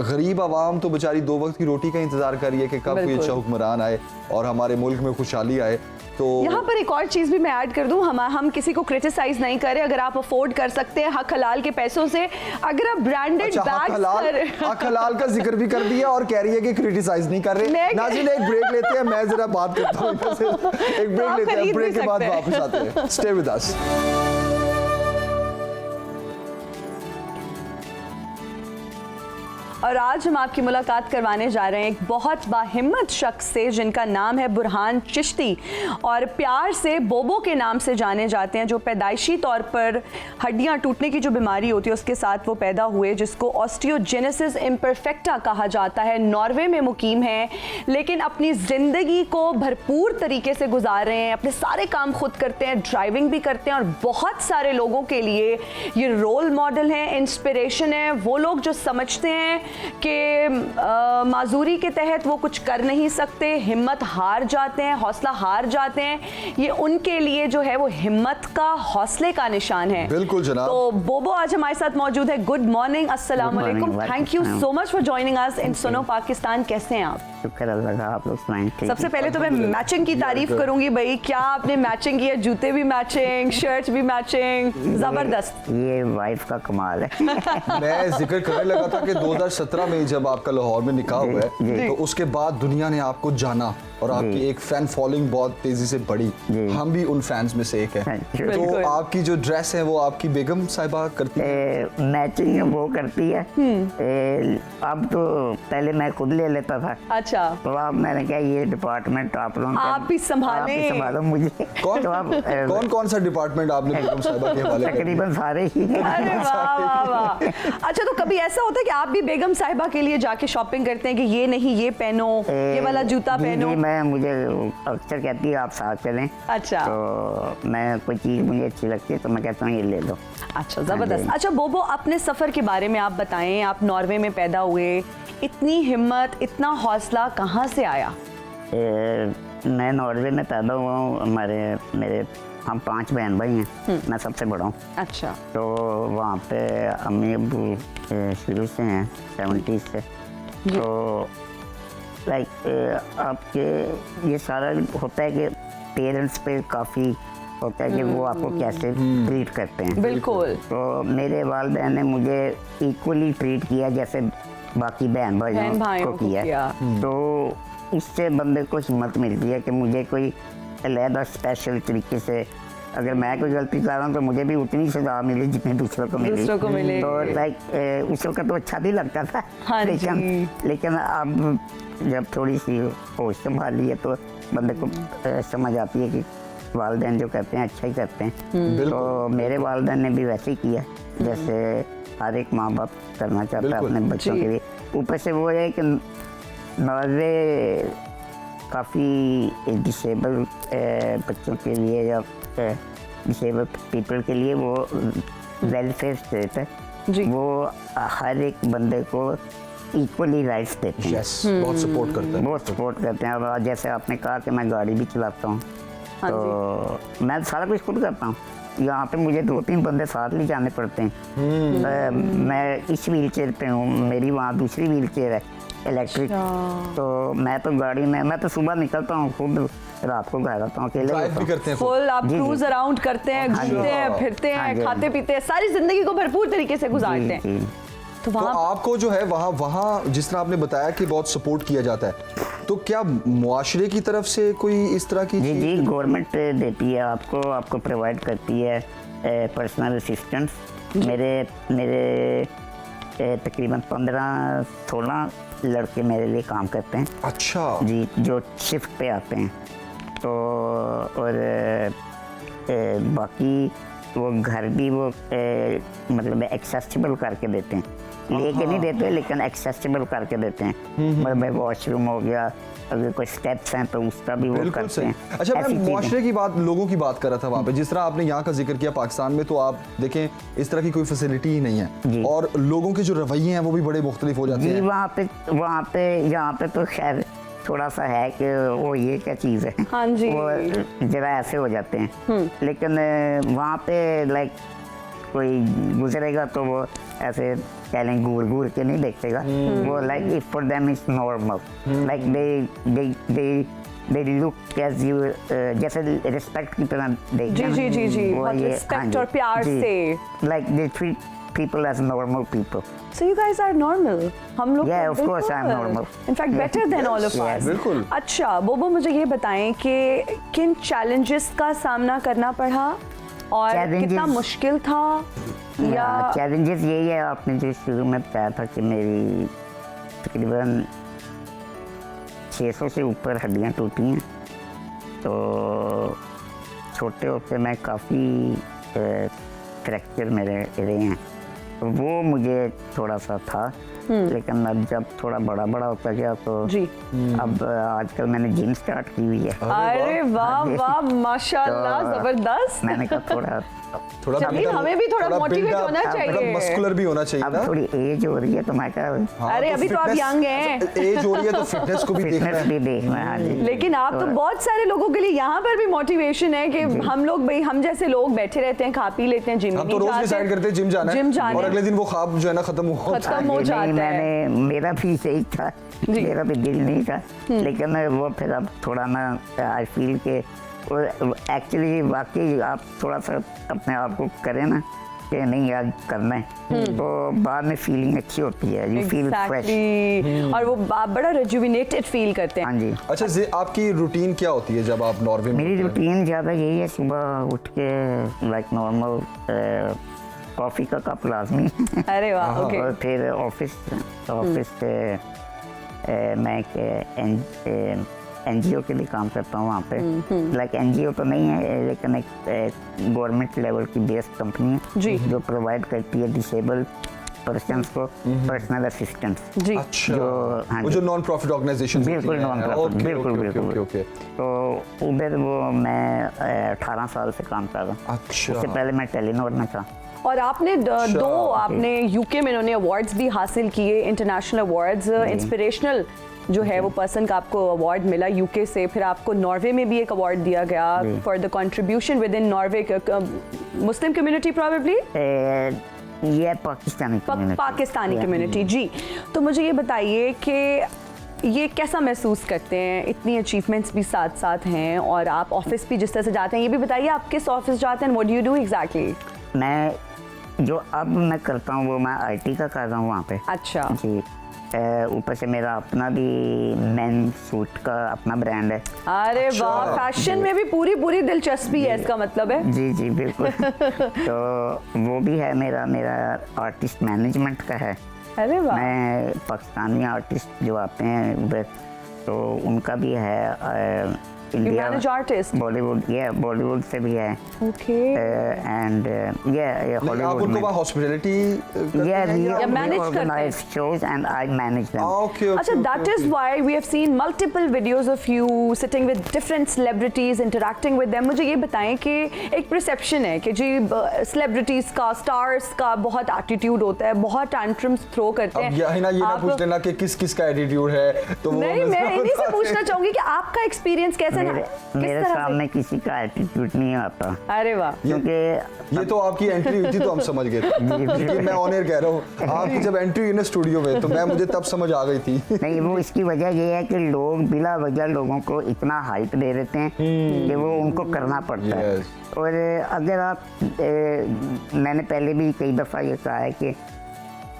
गरीब आवाम तो बेचारी 2 वक्त की रोटी का इंतजार कर रही है कि कब कोई अच्छा हुक्मरान आए और हमारे मुल्क में खुशहाली आए। तो यहाँ पर एक और चीज भी मैं ऐड कर दूं, हम किसी को क्रिटिसाइज नहीं कर रहे। अगर आप अफोर्ड कर सकते हैं हक हलाल के पैसों से, अगर आप ब्रांडेड हक हलाल का जिक्र भी कर दिया और कह रही है कि क्रिटिसाइज नहीं कर रहे। नाज़रीन एक ब्रेक लेते हैं, मैं जरा बात करता हूँ, एक ब्रेक लेते हैं, ब्रेक के बाद वापस आते हैं। स्टे विद अस। और आज हम आपकी मुलाकात करवाने जा रहे हैं एक बहुत बाहिम्मत शख्स से जिनका नाम है बुरहान चिश्ती और प्यार से बोबो के नाम से जाने जाते हैं, जो पैदाइशी तौर पर हड्डियां टूटने की जो बीमारी होती है उसके साथ वो पैदा हुए, जिसको ऑस्टियोजेनेसिस इम्परफेक्टा कहा जाता है। नॉर्वे में मुकीम है, लेकिन अपनी ज़िंदगी को भरपूर तरीके से गुजार रहे हैं, अपने सारे काम खुद करते हैं, ड्राइविंग भी करते हैं और बहुत सारे लोगों के लिए ये रोल मॉडल हैं, इंस्पिरेशन है। वो लोग जो समझते हैं कि माजूरी के तहत वो कुछ कर नहीं सकते, हिम्मत हार जाते हैं, हौसला हार जाते हैं, ये उनके लिए जो है वो हिम्मत का, हौसले का निशान है। बिल्कुल जनाब। तो बोबो आज हमारे साथ मौजूद है। गुड मॉर्निंग, अस्सलाम वालेकुम, thank you so much for joining us in Suno Pakistan. कैसे हैं आप? शुक्र अल्लाह का, आप लोग सुनाएं? सबसे पहले तो मैं मैचिंग की तारीफ करूंगी भाई, क्या आपने मैचिंग की है, जूते भी मैचिंग, शर्ट्स भी मैचिंग, जबरदस्त। ये वाइफ का कमाल है। मैं जिक्र करने लगा था कि 2017 में जब आपका लाहौर में निकाह हुआ है, तो उसके बाद दुनिया ने आपको जाना और आपकी एक फैन फॉलोइंग बहुत तेजी से बढ़ी। हम भी उन फैंस में से एक हैं। तो आपकी जो ड्रेस है वो आपकी बेगम साहिबा करती है? मैचिंग वो करती है। अब तो पहले मैं खुद ले लेता था। अच्छा। तो अब मैंने कहा ये डिपार्टमेंट आप लोग आप भी संभालो मुझे। कौन कौन सा डिपार्टमेंट आपने बेगम साहिबा के हवाले? तकरीबन सारे ही। अरे वाह वाह वाह। अच्छा, तो कभी ऐसा होता है कि आप भी बेगम साहिबा के लिए जाके शॉपिंग करते हैं कि ये नहीं ये पहनो, ये वाला जूता पहनो? मुझे अक्सर कहती है आप साथ चलें। अच्छा। तो मैं कोई चीज़ मुझे अच्छी लगती है तो मैं कहता हूँ ये ले लो। अच्छा, जबरदस्त। अच्छा बोबो, अपने सफ़र के बारे में आप बताएं। आप नॉर्वे में पैदा हुए, इतनी हिम्मत, इतना हौसला कहाँ से आया? मैं नॉर्वे में पैदा हुआ हूँ। हम 5 बहन भाई हैं, मैं सबसे बड़ा हूँ। अच्छा। तो वहाँ पे अम्मी अब्बू शुरू से हैं 70s से। तो लाइक आपके ये सारा होता है कि पेरेंट्स पे काफ़ी होता है कि वो आपको कैसे ट्रीट करते हैं। बिल्कुल। तो मेरे वालिदैन ने मुझे इक्वली ट्रीट किया जैसे बाकी बहन भाइयों को किया। तो इससे बंदे को हिम्मत मिलती है कि मुझे कोई अलहदा स्पेशल तरीके से अगर मैं कोई गलती कर रहा हूँ तो मुझे भी उतनी सजा मिली जितनी दूसरों को मिली। तो लाइक उस वक्त तो अच्छा भी लगता था। हाँ, लेकिन अब जब थोड़ी सी होश संभाली है तो बंदे को समझ आती है कि वालिदैन जो करते हैं अच्छा ही करते हैं। तो मेरे वालिदैन ने भी वैसे ही किया जैसे हर एक माँ बाप करना चाहता है अपने बच्चों के लिए। ऊपर से वो है कि नॉर्वे काफ़ी डिसेबल बच्चों के लिए या डिसेबल पीपल के लिए वो वेलफेयर स्टेट है, जी। वो हर एक बंदे को इक्वली राइट्स देते हैं। यस, बहुत सपोर्ट करते हैं। बहुत सपोर्ट करते हैं। और जैसे आपने कहा कि मैं गाड़ी भी चलाता हूँ, हाँ तो मैं सारा कुछ खुद करता हूँ। यहाँ पे मुझे 2-3 बंदे साथ ले जाने पड़ते हैं। मैं इस व्हील चेयर पे हूँ, मेरी वहाँ दूसरी व्हील चेयर है इलेक्ट्रिक, तो मैं तो गाड़ी में, मैं तो सुबह निकलता हूँ खुद, रात को घर आता हूँ, अकेले ड्राइव होता भी हूँ। करते हैं फुल आप जी, जी। क्रूज अराउंड करते हैं, हाँ जी। घूमते हैं, फिरते हाँ हैं, जी, हाँ खाते जी। पीते हैं, सारी जिंदगी को भरपूर तरीके से गुजारते हैं। जी, जी। तो तो वहाँ आपको जो है वहाँ जिस तरह आपने बताया कि बहुत सपोर्ट किया जाता है, तो क्या मुआशरे की तरफ से कोई इस तरह की जी चीज़- जी, गवर्नमेंट देती है आपको प्रोवाइड करती है पर्सनल असिस्टेंट्स। मेरे तकरीबन 15-16 लड़के मेरे लिए काम करते हैं अच्छा जी, जो शिफ्ट पे आते हैं। तो और बाकी वो घर भी वो मतलब एक्सेसिबल करके देते हैं, लेके नहीं देते लेकिन एक्सेसिबल करके देते हैं। मतलब वॉशरूम हो गया, अगर कोई स्टेप्स हैं तो उसका भी वो बिल्कुल करते सही। हैं। अच्छा, ऐसी मैं चीज़ें। मुआशरे की बात, लोगों की बात कर रहा था वहाँ पे, जिस तरह आपने यहाँ का जिक्र किया पाकिस्तान में, तो आप देखें इस तरह की कोई फैसिलिटी ही नहीं जी। है, और लोगों के जो रवैये हैं वो भी बड़े मुख्तलिफ हो जाते जी, हैं। वहाँ पे यहाँ पे तो खैर थोड़ा सा है कि वो ये क्या चीज़ है, हाँ जी। वो जरा ऐसे हो जाते हैं। लेकिन वहाँ पे लाइक कोई गुजरेगा तो वो ऐसे चैलेंज घूर घूर के नहीं देखेगा। वो like if for them is normal, like they look as you, जैसे रिस्पेक्ट की तरह देखते जी हैं। जी जी जी, वो बहुत ये- रिस्पेक्ट हाँ जी, और प्यार जी। से। Like they treat people as normal people. So you guys are normal. हम लोग Yeah, of course I'm normal. In fact, better than all of Yeah, us. बिल्कुल। अच्छा बोबो, मुझे ये बताएं कि किन चैलेंजेस का सामना करना पड़ा और Challenges- कितना मुश्किल था, या चैलेंजेस यही है, आपने जो शुरू में बताया था कि मेरी तकरीबन 600 से ऊपर हड्डियां टूटी हैं। तो छोटे होते मैं काफ़ी फ्रैक्चर मेरे रहे हैं, तो वो मुझे थोड़ा सा था। लेकिन अब जब थोड़ा बड़ा होता गया तो जी। अब आजकल मैंने जिम स्टार्ट की हुई है। अरे वाह वाह, माशाल्लाह, तो जबरदस्त। मैंने कहा थोड़ा चलिए, हमें भी थोड़ा motivate होना चाहिए। मस्कुलर भी होना चाहिए अब ना। थोड़ी एज हो रही है तो मैं क्या हाँ, अरे, अभी तो आप fitness- young हैं। अच्छा, एज हो रही है तो फिटनेस को भी देखना फिटनेस है। भी देखना है। हाँ जी। लेकिन आप तो बहुत सारे लोगों के लिए यहाँ पर भी मोटिवेशन है कि हम लोग, भाई हम जैसे लोग बैठे रहते हैं, खा पी लेते हैं, जिम हम तो रोज डिसाइड करते हैं जिम जाना है, और अगले दिन वो ख्वाब जो है ना खत्म हो खत्म हो नहीं, जाता है। मेरा भी सही था, जी। मेरा भी दिल नहीं था, लेकिन वो फिर अब थोड़ा ना आई फील के एक्चुअली वाकई आप थोड़ा सा अपने आप को करें ना कि नहीं यार करना है, तो बाद में फीलिंग अच्छी होती है, यू फील फ्रेश। Exactly. और वो आप बड़ा रेजुविनेटेड फील करते हैं। हाँ जी। अच्छा, आपकी रूटीन क्या होती है जब आप नॉर्वे में मेरी होते हैं? रूटीन ज़्यादा यही है, सुबह उठ के लाइक नॉर्मल कॉफ़ी का कप लाजमी अरे वाह, ओके। और फिर ऑफिस से मैं एक NGO के लिए काम करता हूँ वहाँ पे। लाइक NGO तो नहीं है, लेकिन एक गवर्नमेंट लेवल की बेस्ड कंपनी है जी। जो प्रोवाइड करती है डिसेबल पर्सन्स को पर्सनल असिस्टेंट्स। जी। अच्छा, हाँ वो जी। जो नॉन प्रॉफिट ऑर्गेनाइजेशन बिल्कुल non-profit, बिल्कुल। ओके। तो उधर वो मैं 18 साल से काम कर रहा हूँ। अच्छा। उससे पहले मैं टेलीनॉर में था। और आपने दो आपने यूके में इन्होंने अवार्ड्स भी हासिल किए, इंटरनेशनल अवार्ड्स। इंस्पिरेशनल जो है वो पर्सन का आपको अवार्ड मिला यूके से, फिर आपको नॉर्वे में भी एक अवार्ड दिया गया for the contribution with in Norway Muslim community probably, ये पाकिस्तानी पाकिस्तानी कम्युनिटी। जी, तो मुझे ये बताइए कि ये कैसा महसूस करते हैं, इतनी अचीवमेंट्स भी साथ साथ हैं, और आप ऑफिस भी जिस तरह से जाते हैं, ये भी बताइए आप किस ऑफिस जाते हैं, what do you do exactly? मैं जो अब मैं करता हूँ वो मैं IT का कर रहा हूँ वहाँ पे। अच्छा जी। ऊपर से मेरा अपना भी मेन सूट का अपना ब्रांड है। अरे वाह, फैशन में भी पूरी दिलचस्पी है, इसका मतलब है। जी जी बिल्कुल। तो वो भी है, मेरा आर्टिस्ट मैनेजमेंट का है। अरे वाह, मैं पाकिस्तानी आर्टिस्ट जो आते हैं उधर, तो उनका भी है manage artists? बॉलीवुड, बॉलीवुड से भी है Okay. एंड आप हॉलीवुड उनको में वहाँ हॉस्पिटैलिटी manage करते ऑर्गेनाइज हैं। Shows and I manage them. Okay अच्छा, that is why we have seen multiple videos of you sitting with different celebrities, interacting with them. मुझे ये बताएं कि एक perception है कि जी celebrities का, stars का बहुत attitude होता है, बहुत tantrums throw करते हैं। अब ये ना आप- पूछ लेना कि किस किस का एटीट्यूड है, तो वो नहीं, मैं इन्हीं से पूछना चाहूंगी कि आपका एक्सपीरियंस कैसा मेरे किस मेरे तरह से? सामने किसी का एटीट्यूड नहीं आता, अरे वाह, क्योंकि ये तो आपकी एंट्री हुई थी तो हम समझ गए थे। क्योंकि मैं ऑन एयर कह रहा हूँ, आपकी जब एंट्री हुई ना स्टूडियो में तो मुझे तब समझ आ गई थी। नहीं, वो इसकी वजह ये है कि लोग बिला वजह लोगों को इतना हाइप दे देते हैं कि वो उनको करना पड़ता है। Yes. और अगर आप मैंने पहले भी कई दफ़ा ये कहा है कि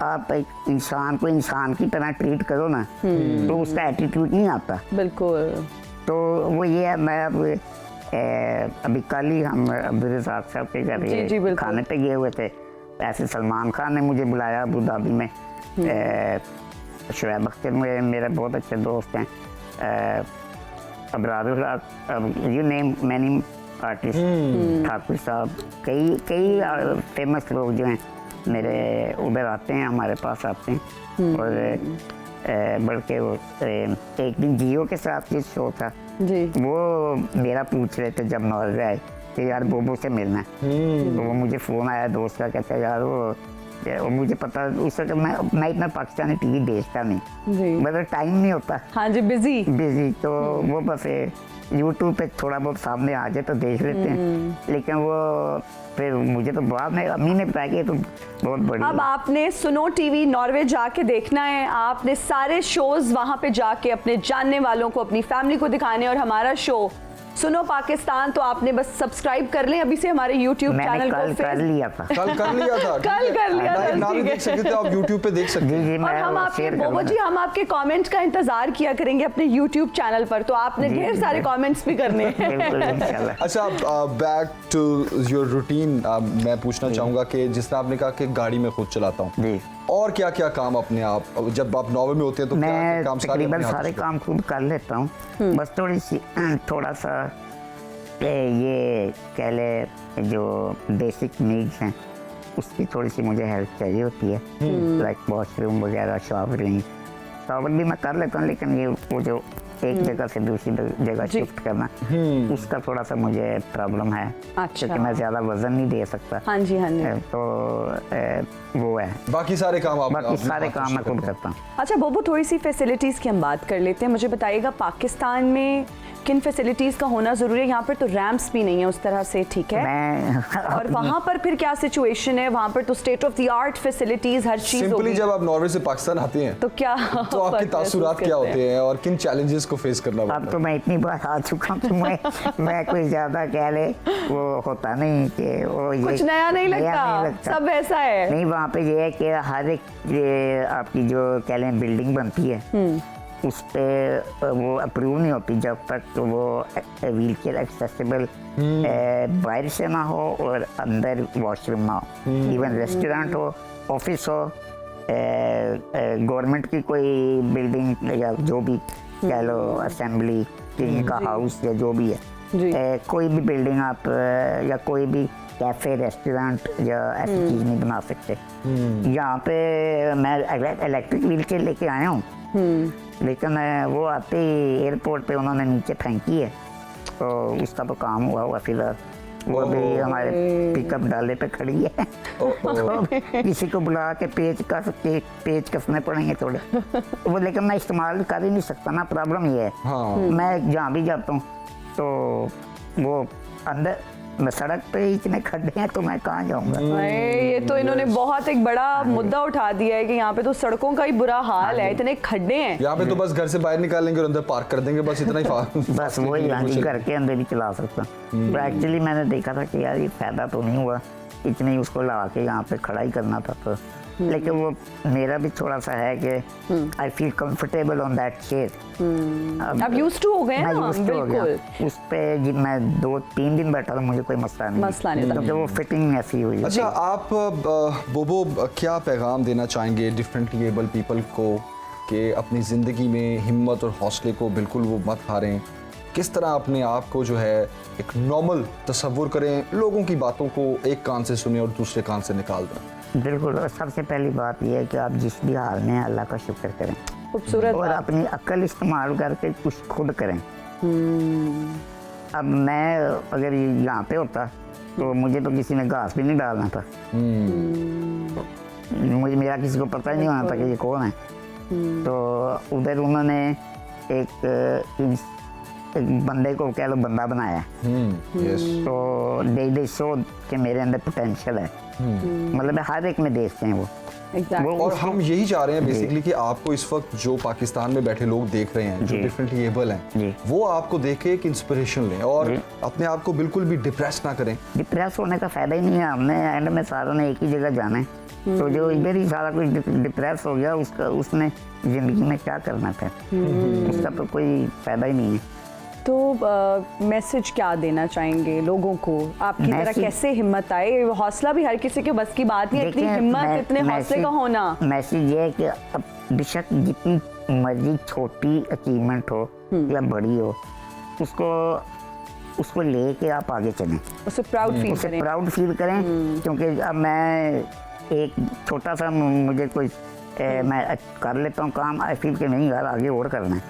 आप एक इंसान को इंसान की तरह ट्रीट करो ना, तो उसका एटीट्यूड नहीं आता। बिल्कुल। तो वो ये है, मैं अब अभी कल ही हम अब्दुल रज़ाक साहब के घर जी, जी, ये बिल्कुल। खाने पे गए हुए थे। ऐसे सलमान खान ने मुझे बुलाया अबू धाबी में। शुएब अख्तर में मेरे बहुत अच्छे दोस्त हैं। अबरारुल हक, you name many artist, Thakur साहब, कई फेमस लोग जो हैं मेरे उधर आते हैं, हमारे पास आते हैं। और बल्कि वो एक दिन जियो के साथ जिस शो था जी। वो मेरा पूछ रहे थे जब नॉर्वे आए कि यार बोबो से मिलना है। तो वो मुझे फ़ोन आया दोस्त का, कहता है यार वो मुझे पता उस वक्त मैं इतना पाकिस्तानी टीवी देखता नहीं, जी। मतलब टाइम नहीं होता, हाँ जी, बिजी। तो वो बस यूट्यूब पे थोड़ा बहुत सामने आ जाए तो देख लेते हैं। लेकिन वो फिर मुझे तो बाद में अम्मी ने बताया कि ये तो बहुत बड़ी अब आपने सुनो टीवी नॉर्वे जाके देखना है, आपने सारे शोज वहां पे जाके अपने जानने वालों को, अपनी फैमिली को दिखाने। और हमारा शो सुनो पाकिस्तान तो आपने बस सब्सक्राइब कर लें अभी से हमारे YouTube मैंने चैनल कल को। कर लिया था। कल कर लिया था, कल कर लिया था, ना भी ठीक है। देख सकते थे आप यूट्यूब पे देख सकते जी हैं। जी, और मैं हम वो आपके शेयर बोबो करूँगा। जी, हम आपके कमेंट्स का इंतजार किया करेंगे अपने YouTube चैनल पर, तो आपने जी, ढेर जी, सारे जी। कमेंट्स भी करने हैं। बिल्कुल इंशाल्लाह। अच्छा, बैक टू योर रूटीन, मैं पूछना चाहूँगा कि जिस तरह आपने कहा कि गाड़ी में खुद चलाता हूँ, जी, और क्या क्या काम अपने आप, जब आप नॉर्वे में होते हैं तो क्या क्या मैं काम तकरीबन अपने आप सारे करते काम खुद कर लेता हूँ। बस थोड़ा सा ये कह ले जो बेसिक नीड्स हैं उसकी थोड़ी सी मुझे हेल्प चाहिए होती है, लाइक वॉशरूम वगैरह, शावर भी मैं कर लेता हूँ, लेकिन ये वो जो एक जगह से दूसरी जगह जी। शिफ्ट करना, उसका थोड़ा सा मुझे प्रॉब्लम है, अच्छा। क्योंकि मैं ज़्यादा वजन नहीं दे सकता। हाँ जी, हाँ जी। तो वो है, बाकी सारे काम आप बाकी अपने सारे हाथ काम से मैं खुद करते हैं। करता हूँ। अच्छा बोबो, थोड़ी सी फैसिलिटीज़ की हम बात कर लेते हैं। मुझे बताइएगा पाकिस्तान में किन फैसिलिटीज़ का होना ज़रूरी है? यहाँ पर तो रैम्प्स भी नहीं है उस तरह से, ठीक है? मैं और वहाँ पर फिर क्या सिचुएशन है? वहाँ पर तो state of the art facilities her cheese simply होगी। जब आप नॉर्वे से पाकिस्तान आते हैं तो क्या तो आपके फर्क तासुरात महसूस क्या करते होते हैं और किन चैलेंजेस को फेस करना अब पड़ता तो मैं इतनी बार आ चुका हूँ कि मैं कोई ज़्यादा कह ले वो होता नहीं कि वो ये कुछ नया नहीं लगता, सब ऐसा है। नहीं, वहाँ पे ये है कि हर एक ये आपकी जो कह लें बिल्डिंग बनती है उस पे वो अप्रूव नहीं होती जब तक तो वो व्हील चेयर एक्सेसिबल बाहर से ना हो और अंदर वॉशरूम ना हो। इवन रेस्टोरेंट हो, ऑफिस हो, गवर्नमेंट की कोई बिल्डिंग या जो भी कह लो, असेंबली किंग का हाउस या जो भी जी। है, कोई भी बिल्डिंग आप या कोई भी कैफे, रेस्टोरेंट या ऐसी चीज़ नहीं बना सकते। यहाँ पे मैं इलेक्ट्रिक व्हील चेयर लेके आया हूँ, लेकिन वो आते ही एयरपोर्ट पे उन्होंने नीचे फेंकी है, तो उसका तो काम हुआ फिलहाल। वो भी हमारे पिकअप डाले पे खड़ी है। तो किसी को बुला के पेच कसने पड़ेंगे थोड़े, वो लेकिन मैं इस्तेमाल कर ही नहीं सकता ना, प्रॉब्लम ये है। हाँ। मैं जहाँ भी जाता हूँ तो वो अंदर मैं सड़क पे ही इतने खड्डे हैं तो मैं कहाँ जाऊँगा। ये तो इन्होंने बहुत एक बड़ा मुद्दा उठा दिया है कि यहाँ पे तो सड़कों का ही बुरा हाल है, इतने खड्डे हैं। यहाँ पे तो बस घर से बाहर निकालेंगे और अंदर पार्क कर देंगे, बस इतना ही बस वही गाड़ी करके अंदर भी चला सकता हूँ। तो एक्चुअली मैंने देखा था कि यार ये फायदा तो नहीं हुआ, इतने ही उसको लगा के यहाँ पे खड़ा ही करना था। तो लेकिन वो मेरा भी थोड़ा सा है कि I feel comfortable on that chair. अब यूज्ड टू हो गए मैं ना, used to हो गया। बिल्कुल। उस पे मैं 2-3 दिन बैठा था, मुझे कोई मसला नहीं था। क्योंकि वो फिटिंग ऐसी हुई। अच्छा, आप बोबो क्या पैगाम देना चाहेंगे डिफरेंटली एबल पीपल को कि अपनी ज़िंदगी में हिम्मत और हौसले को बिल्कुल वो मत हारें, किस तरह अपने आप को जो है एक नॉर्मल तस्वुर करें, लोगों की बातों को एक कान से सुने और दूसरे कान से निकाल दें? बिल्कुल, और सबसे पहली बात यह है कि आप जिस भी हाल में हैं अल्लाह का शुक्र करें खूबसूरत और बात। अपनी अक्ल इस्तेमाल करके कुछ खुद करें। अब मैं अगर यहाँ पे होता तो मुझे तो किसी ने घास भी नहीं डालना था, मुझे मेरा किसी को पता ही नहीं होना था कि ये कौन है। तो उधर उन्होंने एक बंदे को कह लो बंदा बनाया, तो दे शो कि मेरे अंदर पोटेंशियल है, मतलब हर एक में देखते हैं वो। और हम यही चाह रहे हैं बेसिकली कि आपको इस वक्त जो पाकिस्तान में बैठे लोग देख रहे हैं, जो डिफरेंटली एबल हैं, वो आपको देख के एक इंस्पिरेशन लें और अपने आप को बिल्कुल भी डिप्रेस ना करें। डिप्रेस होने का फायदा ही नहीं है, हमने एंड में सारों ने एक ही जगह जाना है, तो जो इधर ही सारा कुछ डिप्रेस हो गया उसने जिंदगी में क्या करना था, उसका तो कोई फायदा ही नहीं है। तो मैसेज क्या देना चाहेंगे लोगों को? आपकी तरह कैसे हिम्मत आए? हौसला भी हर किसी के बस की बात नहीं है, इतनी हिम्मत, इतने हौसले का होना। मैसेज ये है कि अब बेशक जितनी मर्जी छोटी अचीवमेंट हो या बड़ी हो, उसको लेके आप आगे चलें, उससे प्राउड फील करें। क्योंकि अब मैं एक छोटा सा मुझे कोई मैं कर लेता हूँ काम, आई फील कि नहीं यार आगे और करना है,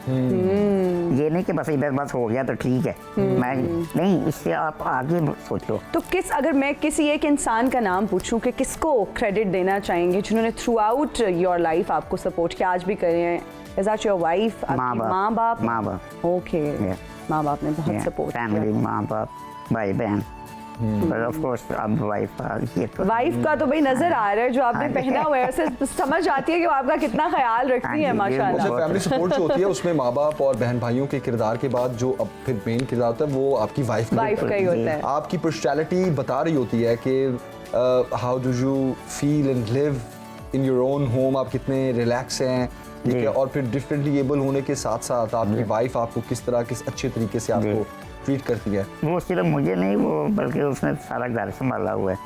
ये नहीं कि बस इधर बस हो गया तो ठीक है, मैं नहीं, इससे आप आगे सोचो। तो अगर मैं किसी एक इंसान का नाम पूछूं कि किसको क्रेडिट देना चाहेंगे जिन्होंने थ्रू आउट योर लाइफ आपको सपोर्ट किया, आज भी कर रहे हैं? Is that your wife? माँ बाप। ओके, माँ बाप ने बहुत सपोर्ट किया। फैमिली, माँ बाप, भाई बहन, पर ऑफ कोर्स अब वाइफ आ गई है, तो वाइफ का तो भाई नजर आ रहा है, जो आपने पहना हुआ है उससे समझ आती है कि वो आपका कितना ख्याल रखती है, माशाल्लाह। फैमिली सपोर्ट जो होती है उसमें माँ बाप और बहन भाइयों के किरदार के बाद जो अब फिर मेन किरदार होता है वो आपकी वाइफ का ही होता है। आपकी पर्सनैलिटी बता रही होती है कि how do you feel and live in your own home, आप कितने रिलैक्स हैं, ठीक है। और फिर डिफरेंटली एबल होने के साथ साथ आपकी वाइफ आपको किस अच्छे तरीके से आपको ट्रीट करती है। वो सिर्फ मुझे नहीं, वो बल्कि उसने सारा घर संभाला हुआ है,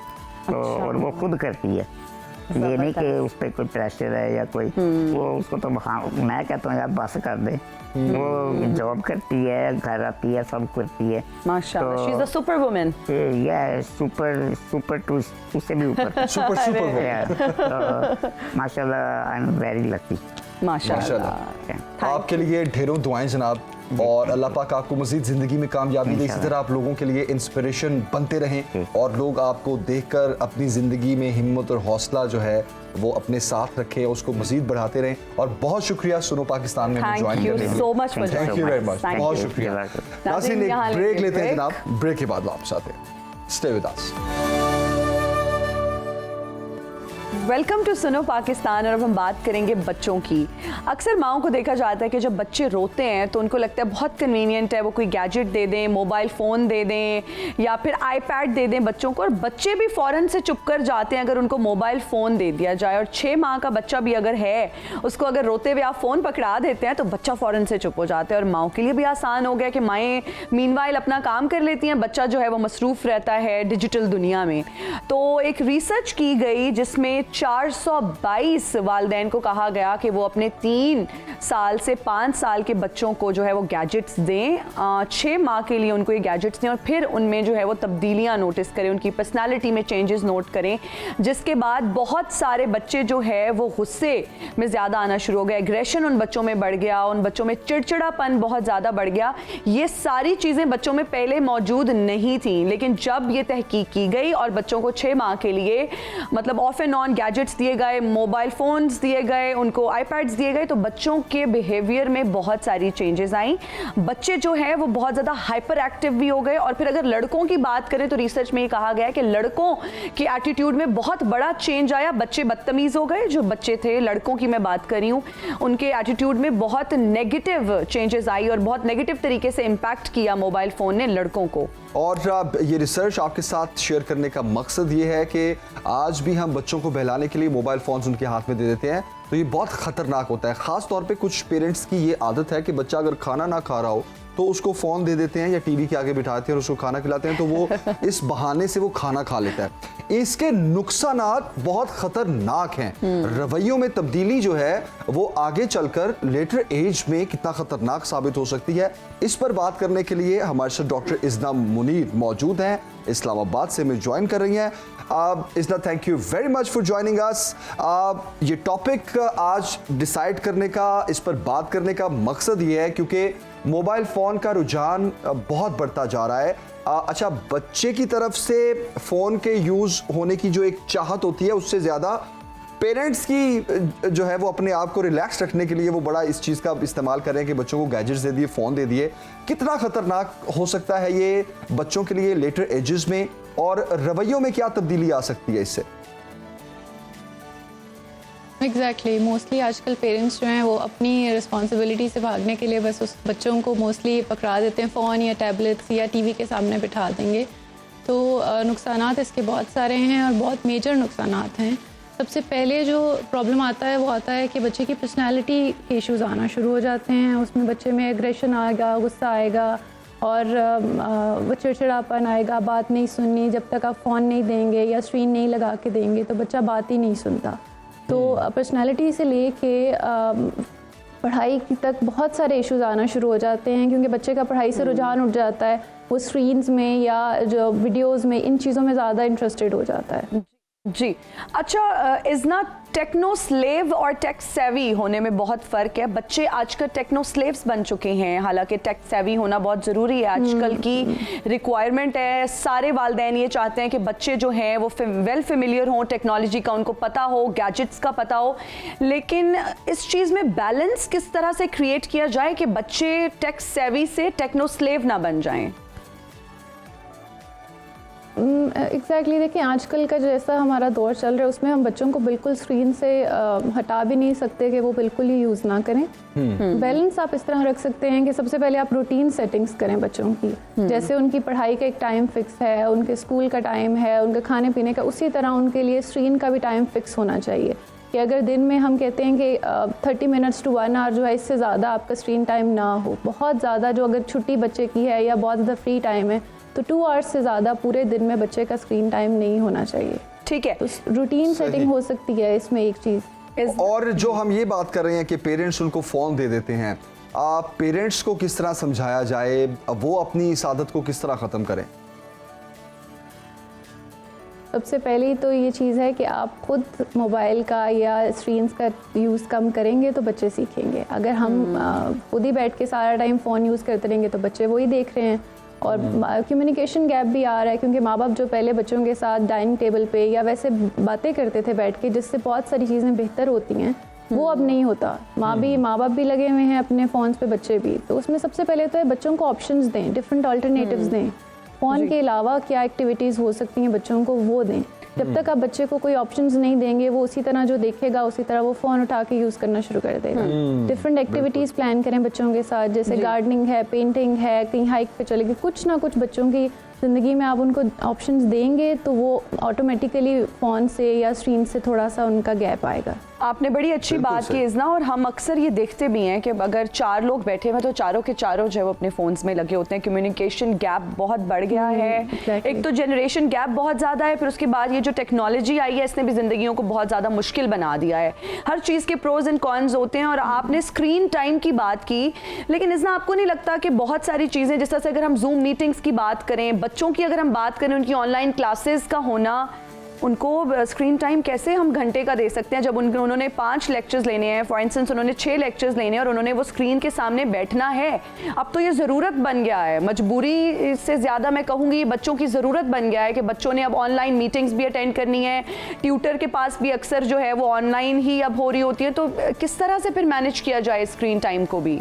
तो और वो खुद करती है, ये नहीं कि उस पर कोई प्रेशर है या कोई, वो उसको तो हाँ, मैं कहता हूँ यार बस कर दे, वो जॉब करती है, घर आती है, सब करती है, माशाल्लाह। She is a super woman. या सुपर टू, उससे भी ऊपर सुपर माशाल्लाह, आई एम वेरी लकी। माशाल्लाह। आपके लिए ढेरों दुआएं जनाब, और अल्लाह पाक आपको मज़ीद ज़िंदगी में कामयाबी दे, इसी तरह आप लोगों के लिए इंस्पिरेशन बनते रहें और लोग आपको देखकर अपनी ज़िंदगी में हिम्मत और हौसला जो है वो अपने साथ रखें, उसको मज़ीद बढ़ाते रहें। और बहुत शुक्रिया सुनो पाकिस्तान में ज्वाइन करने के लिए, थैंक यू वेरी मच, बहुत शुक्रिया। नाज़रीन एक ब्रेक लेते हैं जनाब, ब्रेक के बाद वापस आते हैं, stay with us. Welcome to Suno Pakistan. और अब हम बात करेंगे बच्चों की। अक्सर माओं को देखा जाता है कि जब बच्चे रोते हैं तो उनको लगता है बहुत कन्वीनियंट है, वो कोई गैजेट दे दें, मोबाइल फ़ोन दे दें या फिर आईपैड दे दें बच्चों को, और बच्चे भी फ़ौरन से चुप कर जाते हैं अगर उनको मोबाइल फ़ोन दे दिया जाए। और 6 माह का बच्चा भी अगर है, उसको अगर रोते हुए आप फ़ोन पकड़ा देते हैं तो बच्चा फ़ौरन से चुप हो जाता है। और माओं के लिए भी आसान हो गया कि माएँ मीनवाइल अपना काम कर लेती हैं, बच्चा जो है वो मसरूफ़ रहता है डिजिटल दुनिया में। तो एक रिसर्च की गई जिसमें 422 वालिदैन को कहा गया कि वो अपने 3 साल से 5 साल के बच्चों को जो है वो गैजेट्स दें, 6 माह के लिए उनको ये गैजेट्स दें और फिर उनमें जो है वो तब्दीलियां नोटिस करें, उनकी पर्सनालिटी में चेंजेस नोट करें, जिसके बाद बहुत सारे बच्चे जो है वो गुस्से में ज़्यादा आना शुरू हो गया, एग्रेशन उन बच्चों में बढ़ गया, उन बच्चों में चिड़चिड़ापन बहुत ज़्यादा बढ़ गया। ये सारी चीज़ें बच्चों में पहले मौजूद नहीं थी, लेकिन जब ये तहकीक की गई और बच्चों को 6 माह के लिए मतलब ऑफ एंड ऑन गैजेट्स दिए गए, मोबाइल फ़ोन्स दिए गए, उनको आईपैड्स दिए गए, तो बच्चों के बिहेवियर में बहुत सारी चेंजेस आई। बच्चे जो है वो बहुत ज़्यादा हाइपर एक्टिव भी हो गए। और फिर अगर लड़कों की बात करें तो रिसर्च में ये कहा गया कि लड़कों के एटीट्यूड में बहुत बड़ा चेंज आया, बच्चे बदतमीज़ हो गए। जो बच्चे थे, लड़कों की मैं बात कर रही हूँ, उनके एटीट्यूड में बहुत नेगेटिव चेंजेस आई और बहुत नेगेटिव तरीके से इम्पैक्ट किया मोबाइल फ़ोन ने लड़कों को। और ये रिसर्च आपके साथ शेयर करने का मकसद ये है कि आज भी हम बच्चों को बहला खिलाने के लिए मोबाइल फ़ोन्स उनके हाथ में दे देते हैं, तो ये बहुत ख़तरनाक होता है। ख़ास तौर पे कुछ पेरेंट्स की ये आदत है कि बच्चा अगर खाना ना खा रहा हो तो उसको फ़ोन दे देते हैं या टीवी के आगे बिठाते हैं और उसको खाना खिलाते हैं, तो वो इस बहाने से वो खाना खा लेता है। इसके नुकसानात बहुत ख़तरनाक हैं। रवैयों में तब्दीली जो है वो आगे चलकर लेटर एज में कितना ख़तरनाक साबित हो सकती है, इस पर बात करने के लिए हमारे साथ डॉक्टर इज़ना मुनीर मौजूद हैं, इस्लामाबाद से हमें ज्वाइन कर रही हैं। Izna, thank you very much for joining us. ये टॉपिक आज डिसाइड करने का, इस पर बात करने का मकसद ये है क्योंकि मोबाइल फ़ोन का रुझान बहुत बढ़ता जा रहा है। अच्छा, बच्चे की तरफ से फ़ोन के यूज़ होने की जो एक चाहत होती है, उससे ज़्यादा पेरेंट्स की जो है वो अपने आप को रिलैक्स रखने के लिए वो बड़ा इस चीज़ का इस्तेमाल कर रहे हैं कि बच्चों को गैजेट्स दे दिए, फ़ोन दे दिए। कितना ख़तरनाक हो सकता है ये बच्चों के लिए लेटर एजेस में, और रवैयों में क्या तब्दीली आ सकती है इससे? एग्जैक्टली मोस्टली आजकल पेरेंट्स जो हैं वो अपनी रिस्पॉन्सिबिलिटी से भागने के लिए बस उस बच्चों को मोस्टली पकड़ा देते हैं, फ़ोन या टैबलेट्स या टीवी के सामने बिठा देंगे। तो नुकसानात इसके बहुत सारे हैं और बहुत मेजर नुकसानात हैं। सबसे पहले जो प्रॉब्लम आता है वो आता है कि बच्चे की पर्सनैलिटी के इश्यूज़ आना शुरू हो जाते हैं। उसमें बच्चे में एग्रेशन आएगा, गुस्सा आएगा और वो चिड़चिड़ापन आएगा, बात नहीं सुननी। जब तक आप फ़ोन नहीं देंगे या स्क्रीन नहीं लगा के देंगे तो बच्चा बात ही नहीं सुनता। तो पर्सनैलिटी से लेके पढ़ाई तक बहुत सारे इश्यूज़ आना शुरू हो जाते हैं, क्योंकि बच्चे का पढ़ाई से रुझान उठ जाता है, वो स्क्रीन्स में या जो वीडियोस में इन चीज़ों में ज़्यादा इंटरेस्टेड हो जाता है। जी अच्छा, इज़ना, टेक्नो स्लेव और टेक सेवी होने में बहुत फ़र्क है। बच्चे आजकल टेक्नो स्लेव्स बन चुके हैं, हालांकि टेक सेवी होना बहुत ज़रूरी है, आजकल की रिक्वायरमेंट है। सारे वालिदैन ये चाहते हैं कि बच्चे जो हैं वो वेल फेमिलियर हों टेक्नोलॉजी का, उनको पता हो, गैजेट्स का पता हो। लेकिन इस चीज़ में बैलेंस किस तरह से क्रिएट किया जाए कि बच्चे टेक सेवी से टेक्नो स्लेव ना बन जाएं? एग्जैक्टली देखिए, आजकल का जैसा हमारा दौर चल रहा है उसमें हम बच्चों को बिल्कुल स्क्रीन से हटा भी नहीं सकते कि वो बिल्कुल ही यूज़ ना करें। बैलेंस आप इस तरह रख सकते हैं कि सबसे पहले आप रूटीन सेटिंग्स करें बच्चों की। जैसे उनकी पढ़ाई का एक टाइम फिक्स है, उनके स्कूल का टाइम है, उनके खाने पीने का, उसी तरह उनके लिए स्क्रीन का भी टाइम फिक्स होना चाहिए कि अगर दिन में हम कहते हैं कि 30 मिनट्स टू 1 आवर जो है, इससे ज़्यादा आपका स्क्रीन टाइम ना हो। बहुत ज़्यादा जो अगर छुट्टी बच्चे की है या बहुत ज़्यादा फ्री टाइम है तो 2 आवर्स से ज़्यादा पूरे दिन में बच्चे का स्क्रीन टाइम नहीं होना चाहिए। ठीक है, तो रूटीन सेटिंग हो सकती है इसमें एक चीज़। और जो हम ये बात कर रहे हैं कि पेरेंट्स उनको फ़ोन दे देते हैं, आप पेरेंट्स को किस तरह समझाया जाए, वो अपनी इस आदत को किस तरह ख़त्म करें? सबसे पहली तो ये चीज़ है कि आप खुद मोबाइल का या स्क्रीन्स का यूज़ कम करेंगे तो बच्चे सीखेंगे। अगर हम खुद ही बैठ के सारा टाइम फ़ोन यूज़ करते रहेंगे तो बच्चे वही देख रहे हैं। और कम्युनिकेशन गैप भी आ रहा है, क्योंकि माँ बाप जो पहले बच्चों के साथ डाइनिंग टेबल पे या वैसे बातें करते थे बैठ के, जिससे बहुत सारी चीज़ें बेहतर होती हैं, वो अब नहीं होता। माँ बाप भी लगे हुए हैं अपने फ़ोन्स पे, बच्चे भी। तो उसमें सबसे पहले तो है बच्चों को ऑप्शंस दें, डिफरेंट अल्टरनेटिव्स दें। फ़ोन के अलावा क्या एक्टिविटीज़ हो सकती हैं बच्चों को, वो दें। जब तक आप बच्चे को कोई ऑप्शंस नहीं देंगे, वो उसी तरह जो देखेगा उसी तरह वो फ़ोन उठा के यूज़ करना शुरू कर देगा। डिफरेंट एक्टिविटीज़ प्लान करें बच्चों के साथ, जैसे गार्डनिंग है, पेंटिंग है, कहीं हाइक पे चलेगी, कुछ ना कुछ बच्चों की ज़िंदगी में आप उनको ऑप्शंस देंगे तो वो ऑटोमेटिकली फ़ोन से या स्क्रीन से थोड़ा सा उनका गैप आएगा। आपने बड़ी अच्छी बात की इज़ना, और हम अक्सर ये देखते भी हैं कि अगर 4 लोग बैठे हुए तो चारों के चारों जो है वो अपने फ़ोन्स में लगे होते हैं। कम्युनिकेशन गैप बहुत बढ़ गया है। एक तो जनरेशन गैप बहुत ज़्यादा है, फिर उसके बाद ये जो टेक्नोलॉजी आई है इसने भी ज़िंदगियों को बहुत ज़्यादा मुश्किल बना दिया है। हर चीज़ के प्रोज एंड कॉन्स होते हैं। और आपने स्क्रीन टाइम की बात की, लेकिन इज़ना आपको नहीं लगता कि बहुत सारी चीज़ें, जैसे अगर हम जूम मीटिंग्स की बात करें, बच्चों की अगर हम बात करें, उनकी ऑनलाइन क्लासेस का होना, उनको स्क्रीन टाइम कैसे हम घंटे का दे सकते हैं जब उन्होंने 5 लेक्चर्स लेने हैं, फॉर इंस्टेंस उन्होंने 6 लेक्चर्स लेने हैं और उन्होंने वो स्क्रीन के सामने बैठना है। अब तो ये ज़रूरत बन गया है, मजबूरी से ज़्यादा मैं कहूँगी बच्चों की ज़रूरत बन गया है कि बच्चों ने अब ऑनलाइन मीटिंग्स भी अटेंड करनी है, ट्यूटर के पास भी अक्सर जो है वो ऑनलाइन ही अब हो रही होती है। तो किस तरह से फिर मैनेज किया जाए स्क्रीन टाइम को भी?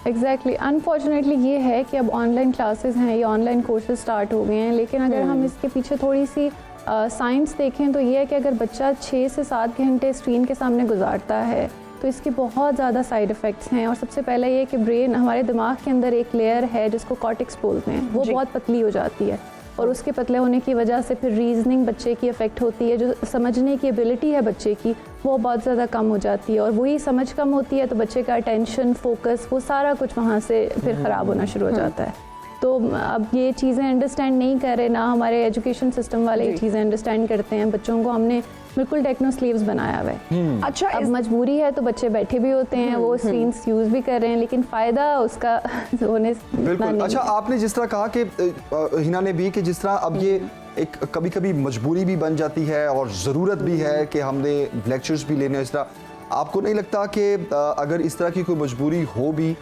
एग्जैक्टली, अनफॉर्चुनेटली ये है कि अब ऑनलाइन क्लासेस हैं या ऑनलाइन कोर्सेज स्टार्ट हो गए हैं, लेकिन अगर हम इसके पीछे थोड़ी सी साइंस देखें तो ये है कि अगर बच्चा 6 से 7 घंटे स्क्रीन के सामने गुजारता है तो इसके बहुत ज़्यादा साइड इफ़ेक्ट्स हैं। और सबसे पहले ये कि ब्रेन, हमारे दिमाग के अंदर एक लेयर है जिसको कॉर्टेक्स बोलते हैं, वो बहुत पतली हो जाती है। और उसके पतले होने की वजह से फिर रीजनिंग बच्चे की अफेक्ट होती है, जो समझने की एबिलिटी है बच्चे की वो बहुत ज़्यादा कम हो जाती है, और वही समझ कम होती है तो बच्चे का अटेंशन, फोकस, वो सारा कुछ वहाँ से फिर ख़राब होना शुरू हो जाता है। तो अब ये चीज़ें अंडरस्टैंड नहीं कर रहे, ना हमारे एजुकेशन सिस्टम वाले ये चीज़ें अंडरस्टैंड करते हैं। बच्चों को हमने बिल्कुल टेक्नो स्लीव्स बनाया हुआ है। अच्छा, अब मजबूरी है तो बच्चे बैठे भी होते हैं, वो स्क्रीन्स यूज़ भी कर रहे हैं, लेकिन फ़ायदा उसका होने बिल्कुल। अच्छा, आपने जिस तरह कहा कि हिना ने भी, कि जिस तरह अब ये एक कभी कभी मजबूरी भी बन जाती है और ज़रूरत भी है कि हमने लेक्चर्स भी लेने, इस तरह आपको नहीं लगता कि अगर इस तरह की कोई मजबूरी हो भी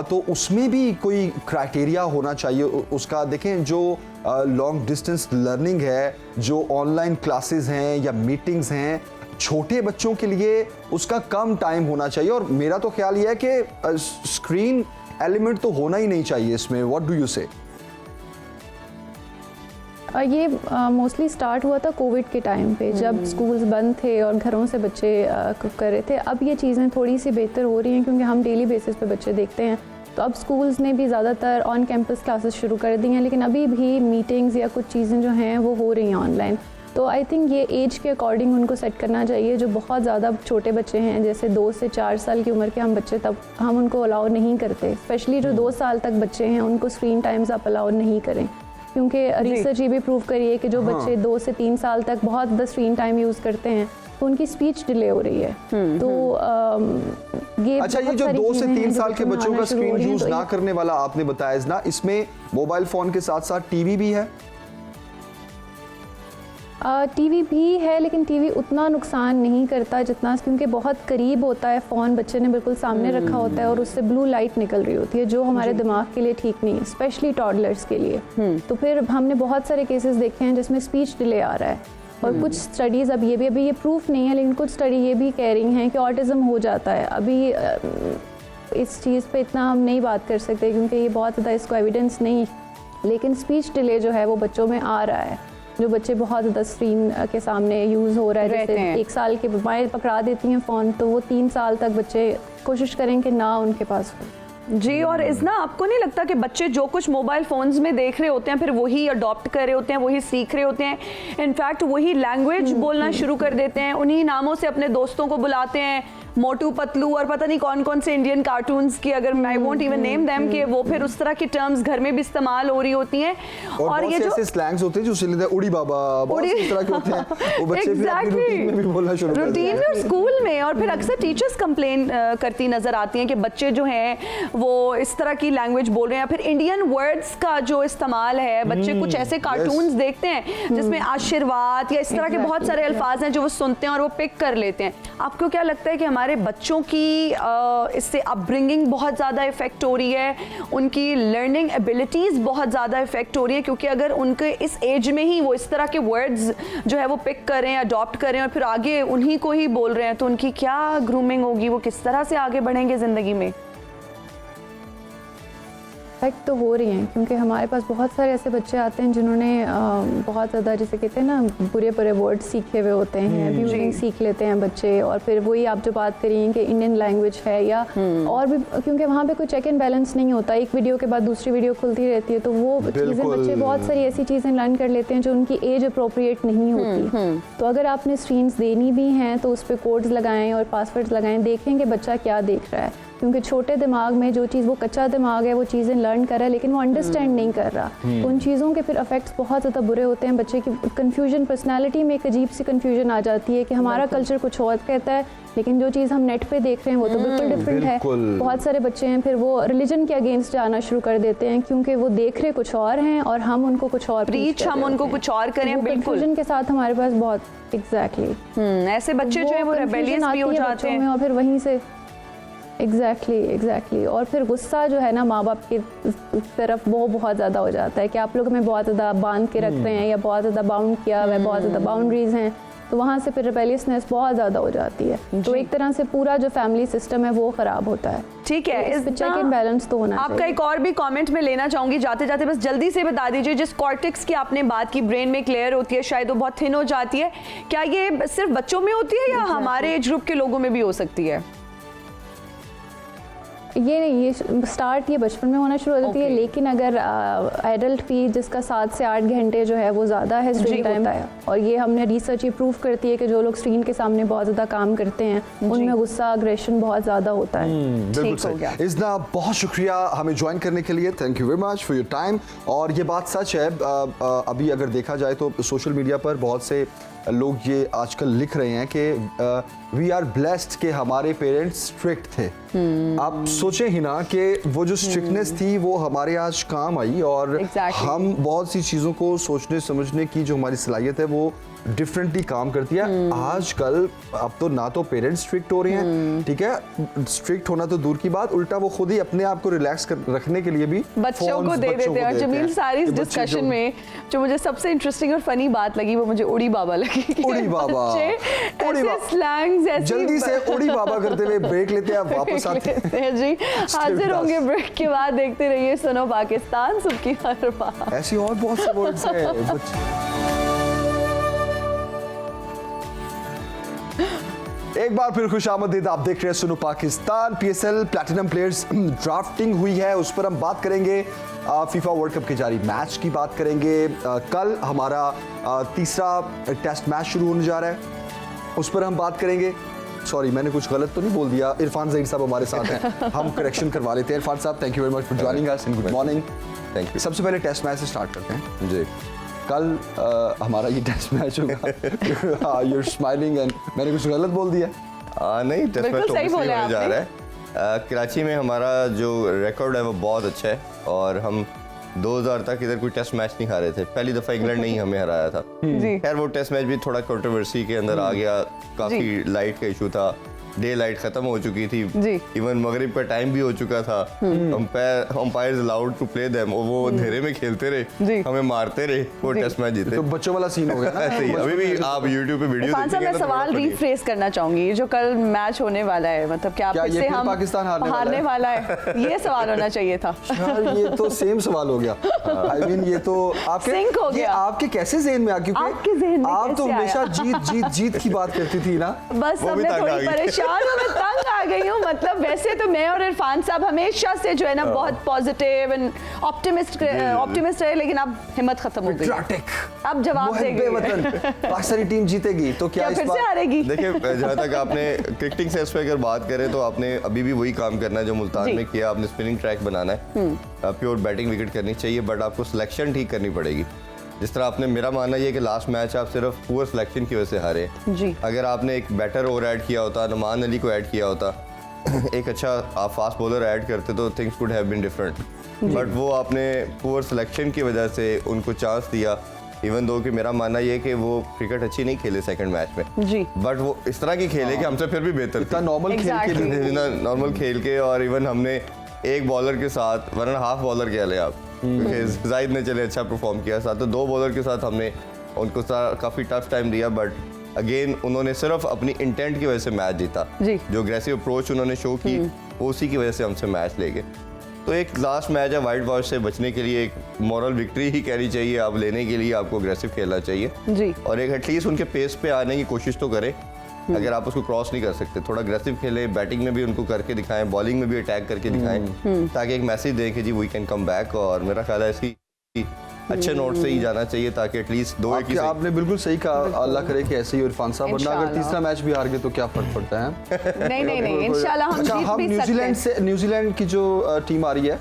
तो उसमें भी कोई क्राइटेरिया होना चाहिए उसका? देखें, जो लॉन्ग डिस्टेंस लर्निंग है, जो ऑनलाइन क्लासेस हैं या मीटिंग्स हैं, छोटे बच्चों के लिए उसका कम टाइम होना चाहिए, और मेरा तो ख्याल ये है कि स्क्रीन एलिमेंट तो होना ही नहीं चाहिए इसमें। व्हाट डू यू से? ये मोस्टली स्टार्ट हुआ था कोविड के टाइम पे, जब स्कूल्स बंद थे और घरों से बच्चे कर रहे थे। अब ये चीज़ें थोड़ी सी बेहतर हो रही हैं क्योंकि हम डेली बेसिस पे बच्चे देखते हैं, तो अब स्कूल्स ने भी ज़्यादातर ऑन कैंपस क्लासेस शुरू कर दी हैं, लेकिन अभी भी मीटिंग्स या कुछ चीज़ें जो हैं वो हो रही हैं ऑनलाइन। तो आई थिंक ये एज के अकॉर्डिंग उनको सेट करना चाहिए। जो बहुत ज़्यादा छोटे बच्चे हैं, जैसे 2 से 4 साल की उम्र के हम बच्चे, तब हम उनको अलाउ नहीं करते। स्पेशली जो 2 साल तक बच्चे हैं उनको स्क्रीन टाइम्स आप अलाउ नहीं करें, क्योंकि रिसर्च ये भी प्रूव करी है कि जो बच्चे 2 से 3 साल तक बहुत ज़्यादा स्क्रीन टाइम यूज़ करते हैं तो उनकी स्पीच डिले हो रही है। तो ये अच्छा, ये जो 2 से 3 साल के बच्चों का स्क्रीन यूज ना करने वाला आपने बताया ना, इसमें मोबाइल फ़ोन के साथ साथ टीवी भी है? टीवी भी है, लेकिन टीवी उतना नुकसान नहीं करता जितना, क्योंकि बहुत करीब होता है फ़ोन, बच्चे ने बिल्कुल सामने रखा होता है और उससे ब्लू लाइट निकल रही होती है जो हमारे दिमाग के लिए ठीक नहीं है, स्पेशली टॉडलर्स के लिए। तो फिर हमने बहुत सारे केसेस देखे हैं जिसमें स्पीच डिले आ रहा है, और कुछ स्टडीज़ अभी ये प्रूफ नहीं है, लेकिन कुछ स्टडी ये भी कह रही हैं कि ऑटिज़म हो जाता है। अभी इस चीज़ पे इतना हम नहीं बात कर सकते क्योंकि ये बहुत ज़्यादा इसको एविडेंस नहीं, लेकिन स्पीच डिले जो है वो बच्चों में आ रहा है। जो बच्चे बहुत ज़्यादा स्क्रीन के सामने यूज़ हो रहा है, जैसे 1 साल के माएँ पकड़ा देती हैं फ़ोन, तो वो 3 साल तक बच्चे कोशिश करें कि ना उनके पास हो। जी, और इतना आपको नहीं लगता कि बच्चे जो कुछ मोबाइल फ़ोन्स में देख रहे होते हैं फिर वही अडॉप्ट कर रहे होते हैं, वही सीख रहे होते हैं, इनफैक्ट वही लैंग्वेज बोलना शुरू कर देते हैं, उन्हीं नामों से अपने दोस्तों को बुलाते हैं, मोटू पतलू और पता नहीं कौन कौन से इंडियन कार्टून्स की, अगर I won't even name them, कि वो फिर उस तरह की टर्म्स घर में भी इस्तेमाल हो रही होती हैं। और ये जो स्लैंग्स होते हैं जो सिले उड़ी बाबा, बहुत इस तरह के होते हैं, वो बच्चे फिर अपनी रूटीन में भी बोलना शुरू कर देते हैं, रूटीन में और स्कूल में। और फिर अक्सर टीचर्स कंप्लेन करती नजर आती हैं कि बच्चे जो हैं वो इस तरह की लैंग्वेज बोल रहे हैं, फिर इंडियन वर्ड्स का जो इस्तेमाल है, बच्चे कुछ ऐसे कार्टून्स देखते हैं जिसमें आशीर्वाद या इस तरह के बहुत सारे अल्फाज हैं जो वो सुनते हैं और वो पिक कर लेते हैं। आपको क्या लगता है कि हमारे बच्चों की इससे अपब्रिंगिंग बहुत ज़्यादा इफेक्ट हो रही है, उनकी लर्निंग एबिलिटीज़ बहुत ज़्यादा इफेक्ट हो रही है? क्योंकि अगर उनके इस एज में ही वो इस तरह के वर्ड्स जो है वो पिक करें, अडॉप्ट करें और फिर आगे उन्हीं को ही बोल रहे हैं, तो उनकी क्या ग्रूमिंग होगी, वो किस तरह से आगे बढ़ेंगे ज़िंदगी में? इफेक्ट तो हो रही हैं, क्योंकि हमारे पास बहुत सारे ऐसे बच्चे आते हैं जिन्होंने बहुत ज़्यादा, जैसे कहते हैं ना, बुरे बुरे वर्ड सीखे हुए होते हैं, अब्यूजिंग सीख लेते हैं बच्चे, और फिर वही आप जो बात करिए कि इंडियन लैंग्वेज है या और भी, क्योंकि वहाँ पे कोई चेक एंड बैलेंस नहीं होता, एक वीडियो के बाद दूसरी वीडियो खुलती रहती है, तो वो चीज़ें बच्चे बहुत सारी ऐसी चीज़ें लर्न कर लेते हैं जो उनकी एज अप्रोप्रिएट नहीं होती। तो अगर आपने स्क्रीन्स देनी भी हैं तो उस पर कोड्स लगाएं और पासवर्ड्स लगाएं, देखें कि बच्चा क्या देख रहा है, क्योंकि छोटे दिमाग में जो चीज़, वो कच्चा दिमाग है, वो चीज़ें लर्न कर रहा है लेकिन वो अंडरस्टैंड नहीं कर रहा, तो उन चीज़ों के फिर इफेक्ट्स बहुत ज़्यादा बुरे होते हैं। बच्चे की कंफ्यूजन, पर्सनालिटी में एक अजीब सी कंफ्यूजन आ जाती है कि हमारा कल्चर कुछ और कहता है लेकिन जो चीज़ हम नेट पे देख रहे हैं वो तो बिल्कुल डिफरेंट है। बहुत सारे बच्चे हैं फिर वो रिलीजन के अगेंस्ट जाना शुरू कर देते हैं, क्योंकि वो देख रहे कुछ और हैं और हम उनको कुछ और प्रीच, हम उनको कुछ और करें। बिल्कुल कंफ्यूजन के साथ हमारे पास बहुत एग्जैक्टली ऐसे बच्चे जो है वो रेबेलियस भी हो जाते हैं, और फिर वहीं से एग्जैक्टली और फिर गुस्सा जो है ना माँ बाप की तरफ, वो बहुत ज़्यादा हो जाता है कि आप लोग हमें बहुत ज़्यादा बांध के रख रहे हैं या बहुत ज़्यादा बाउंड किया हुआ है, बहुत ज़्यादा बाउंड्रीज हैं, तो वहाँ से फिर रिबेलियसनेस बहुत ज़्यादा हो जाती है। तो एक तरह से पूरा जो फैमिली सिस्टम है वो ख़राब होता है। ठीक है, इस चेक एंड बैलेंस तो होना आपका एक और भी कमेंट में लेना चाहूंगी जाते जाते, बस जल्दी से बता दीजिए, जिस कॉर्टेक्स की आपने बात की ब्रेन में क्लियर होती है, शायद वो बहुत थिन हो जाती है, क्या ये सिर्फ बच्चों में होती है या हमारे एज ग्रुप के लोगों में भी हो सकती है? ये नहीं, ये स्टार्ट ये बचपन में होना शुरू हो जाती है, लेकिन अगर एडल्ट भी जिसका 7 से 8 घंटे जो है वो ज़्यादा है स्क्रीन टाइम, और ये हमने रिसर्च ये प्रूव करती है कि जो लोग स्क्रीन के सामने बहुत ज़्यादा काम करते हैं उनमें गुस्सा, अग्रेशन बहुत ज़्यादा होता है। बिल्कुल सही। इज़ना, बहुत शुक्रिया हमें ज्वाइन करने के लिए, thank you very much for your time. और ये बात सच है, अभी अगर देखा जाए तो सोशल मीडिया पर बहुत से लोग ये आजकल लिख रहे हैं कि वी आर ब्लेस्ड कि हमारे पेरेंट्स स्ट्रिक्ट थे। आप सोचें ही ना कि वो जो स्ट्रिक्टनेस थी वो हमारे आज काम आई, और हम बहुत सी चीज़ों को सोचने समझने की जो हमारी सलाहियत है वो डिफरेंटली काम करती है। आजकल अब तो ना तो पेरेंट्स स्ट्रिक्ट हो रहे हैं, ठीक है, स्ट्रिक्ट होना तो दूर की बात, उल्टा वो खुद ही अपने आप को रिलैक्स रखने के लिए भी बच्चों को दे देते हैं। और जमील, सारी इस डिस्कशन में जो मुझे सबसे इंटरेस्टिंग और फनी बात लगी वो मुझे उड़ी बाबा लगी। उड़ी बाबा, स्लैंग्स ऐसे जल्दी से उड़ी बाबा करते हुए ब्रेक लेते हैं, वापस आते हैं जी। हाजिर होंगे ब्रेक के बाद, देखते रहिए सुनो पाकिस्तान, सबकी हर बात। ऐसी और बहुत से वर्ड्स हैं। एक बार फिर खुशामदीद, आप देख रहे हैं सुनो Pakistan. PSL platinum players drafting हुई है, उस पर हम बात करेंगे। फीफा वर्ल्ड कप के जारी मैच की बात करेंगे। कल हमारा तीसरा टेस्ट मैच शुरू होने जा रहा है, उस पर हम बात करेंगे। सॉरी, मैंने कुछ गलत तो नहीं बोल दिया। इरफान ज़हीर साहब हमारे साथ हैं, हम करेक्शन करवा लेते हैं। इरफान साहब, thank you very much for joining us and good morning. Thank you. सबसे पहले टेस्ट मैच से स्टार्ट करते हैं जी। कल हमारा ये टेस्ट मैच होगा। यू आर स्माइलिंग एंड मैंने कुछ गलत बोल दिया? नहीं, टेस्ट मैच सही होने बोले जा रहा है। कराची में हमारा जो रिकॉर्ड है वो बहुत अच्छा है, और हम 2000 तक इधर कोई टेस्ट मैच नहीं हारे थे। पहली दफा इंग्लैंड ने ही हमें हराया था। खैर वो टेस्ट मैच भी थोड़ा कंट्रोवर्सी के अंदर आ गया, काफी लाइट का इशू था, डे लाइट खत्म हो चुकी थी, इवन मगरिब का टाइम भी हो चुका था। Umpires allowed to play them, वो अंधेरे में खेलते रहे, हमें मारते रहे, वो टेस्ट मैच जीते। तो बच्चों वाला सीन हो गया ना? ऐसे ही अभी भी आप YouTube पे वीडियो देखेंगे। मैं सवाल रीफ्रेस करना चाहूंगी, जो कल मैच होने वाला है, मतलब क्या फिर से हम पाकिस्तान हारने वाला है? ये सवाल होना चाहिए था। ये तो सेम सवाल हो गया। आई मीन ये तो सिंक हो गया। आपके कैसे ज़हन में आ, क्योंकि आप तो हमेशा जीत की बात करती थी ना। बस अब मैं थोड़ी परेशान हूँ, मैं तंग आ गई हूँ। मतलब वैसे तो मैं और इरफान साहब हमेशा से जो है ना बहुत पॉजिटिव एंड ऑप्टिमिस्ट है, लेकिन अब हिम्मत खत्म हो गई। अब जवाब देंगे, पाकिस्तानी टीम जीतेगी तो क्या फिर से हारेगी? देखिए, जहाँ तक आपने क्रिकेटिंग सेंस पे अगर बात करें तो आपने अभी भी वही काम करना है जो मुल्तान में किया। आपने स्पिनिंग ट्रैक बनाना है, प्योर बैटिंग विकेट करनी चाहिए, बट आपको सिलेक्शन ठीक करनी पड़ेगी। जिस तरह आपने, मेरा मानना ये कि लास्ट मैच आप सिर्फ पुअर सिलेक्शन की वजह से हारे जी। अगर आपने एक बैटर और ऐड किया होता, नुमान अली को ऐड किया होता, एक अच्छा आप फास्ट बॉलर ऐड करते तो things could have been different, but वो आपने पुअर सिलेक्शन की वजह से उनको चांस दिया। इवन दो कि मेरा मानना ये कि वो क्रिकेट अच्छी नहीं खेले सेकंड मैच में जी, बट वो इस तरह की खेले कि हमसे फिर भी बेहतर नॉर्मल खेल के, और इवन हमने एक बॉलर के साथ 1.5 बॉलर कह लें आप, जाहिद ने चले अच्छा परफॉर्म किया, साथ तो 2 बॉलर के साथ हमने उनको काफ़ी टफ टाइम दिया, बट अगेन उन्होंने सिर्फ अपनी इंटेंट की वजह से मैच जीता। जो अग्रेसिव अप्रोच उन्होंने शो की उसी की वजह से हमसे मैच ले गए। तो एक लास्ट मैच है, वाइट वॉश से बचने के लिए एक मॉरल विक्ट्री ही कहनी चाहिए, आप लेने के लिए आपको अग्रेसिव खेलना चाहिए जी, और एक एटलीस्ट उनके पेस पे आने की कोशिश तो करें। अगर आप उसको क्रॉस नहीं कर सकते, थोड़ा अग्रेसिव खेलें, बैटिंग में भी उनको करके दिखाएं, बॉलिंग में भी अटैक करके दिखाएं, ताकि एक मैसेज दें कि जी वी कैन कम बैक। और मेरा ख्याल है इसकी अच्छे नोट से ही जाना चाहिए, ताकि एटलीस्ट 2-1 आपने बिल्कुल सही कहा, अल्लाह करे कि ऐसे ही इरफान साहब, वरना अगर तीसरा मैच भी हार गए तो क्या फर्क पड़ता है? नहीं इंशाल्लाह हम जीत भी सकते हैं। न्यूजीलैंड की जो टीम आ रही है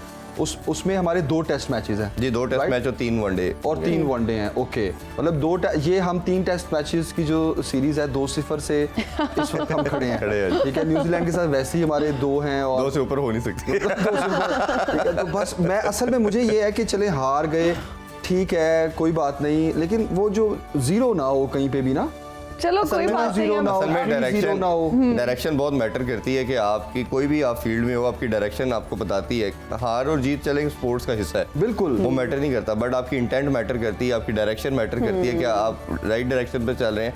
उसमें हमारे 2 टेस्ट मैचेस हैं जी, 2 टेस्ट मैच और 3 वनडे और 3 वनडे हैं। ओके, मतलब ये हम 3 टेस्ट मैचेस की जो सीरीज है 2-0 से इस वक्त हम खड़े हैं, ठीक है। न्यूजीलैंड के साथ वैसे ही हमारे 2 हैं और 2 से ऊपर हो नहीं सकती। 2 से ऊपर, ठीक है। तो बस मैं असल में मुझे ये है कि चले हार गए, ठीक है, कोई बात नहीं, लेकिन वो जो 0 ना हो कहीं पे भी ना, चलो कोई बात नहीं। डायरेक्शन बहुत मैटर करती है कि आपकी कोई भी आप फील्ड में हो, आपकी डायरेक्शन आपको बताती है। हार और जीत चलेंगे, स्पोर्ट्स का हिस्सा है, बिल्कुल वो मैटर नहीं करता, बट आपकी इंटेंट मैटर करती है, आपकी डायरेक्शन मैटर करती है कि आप राइट डायरेक्शन पे चल रहे हैं।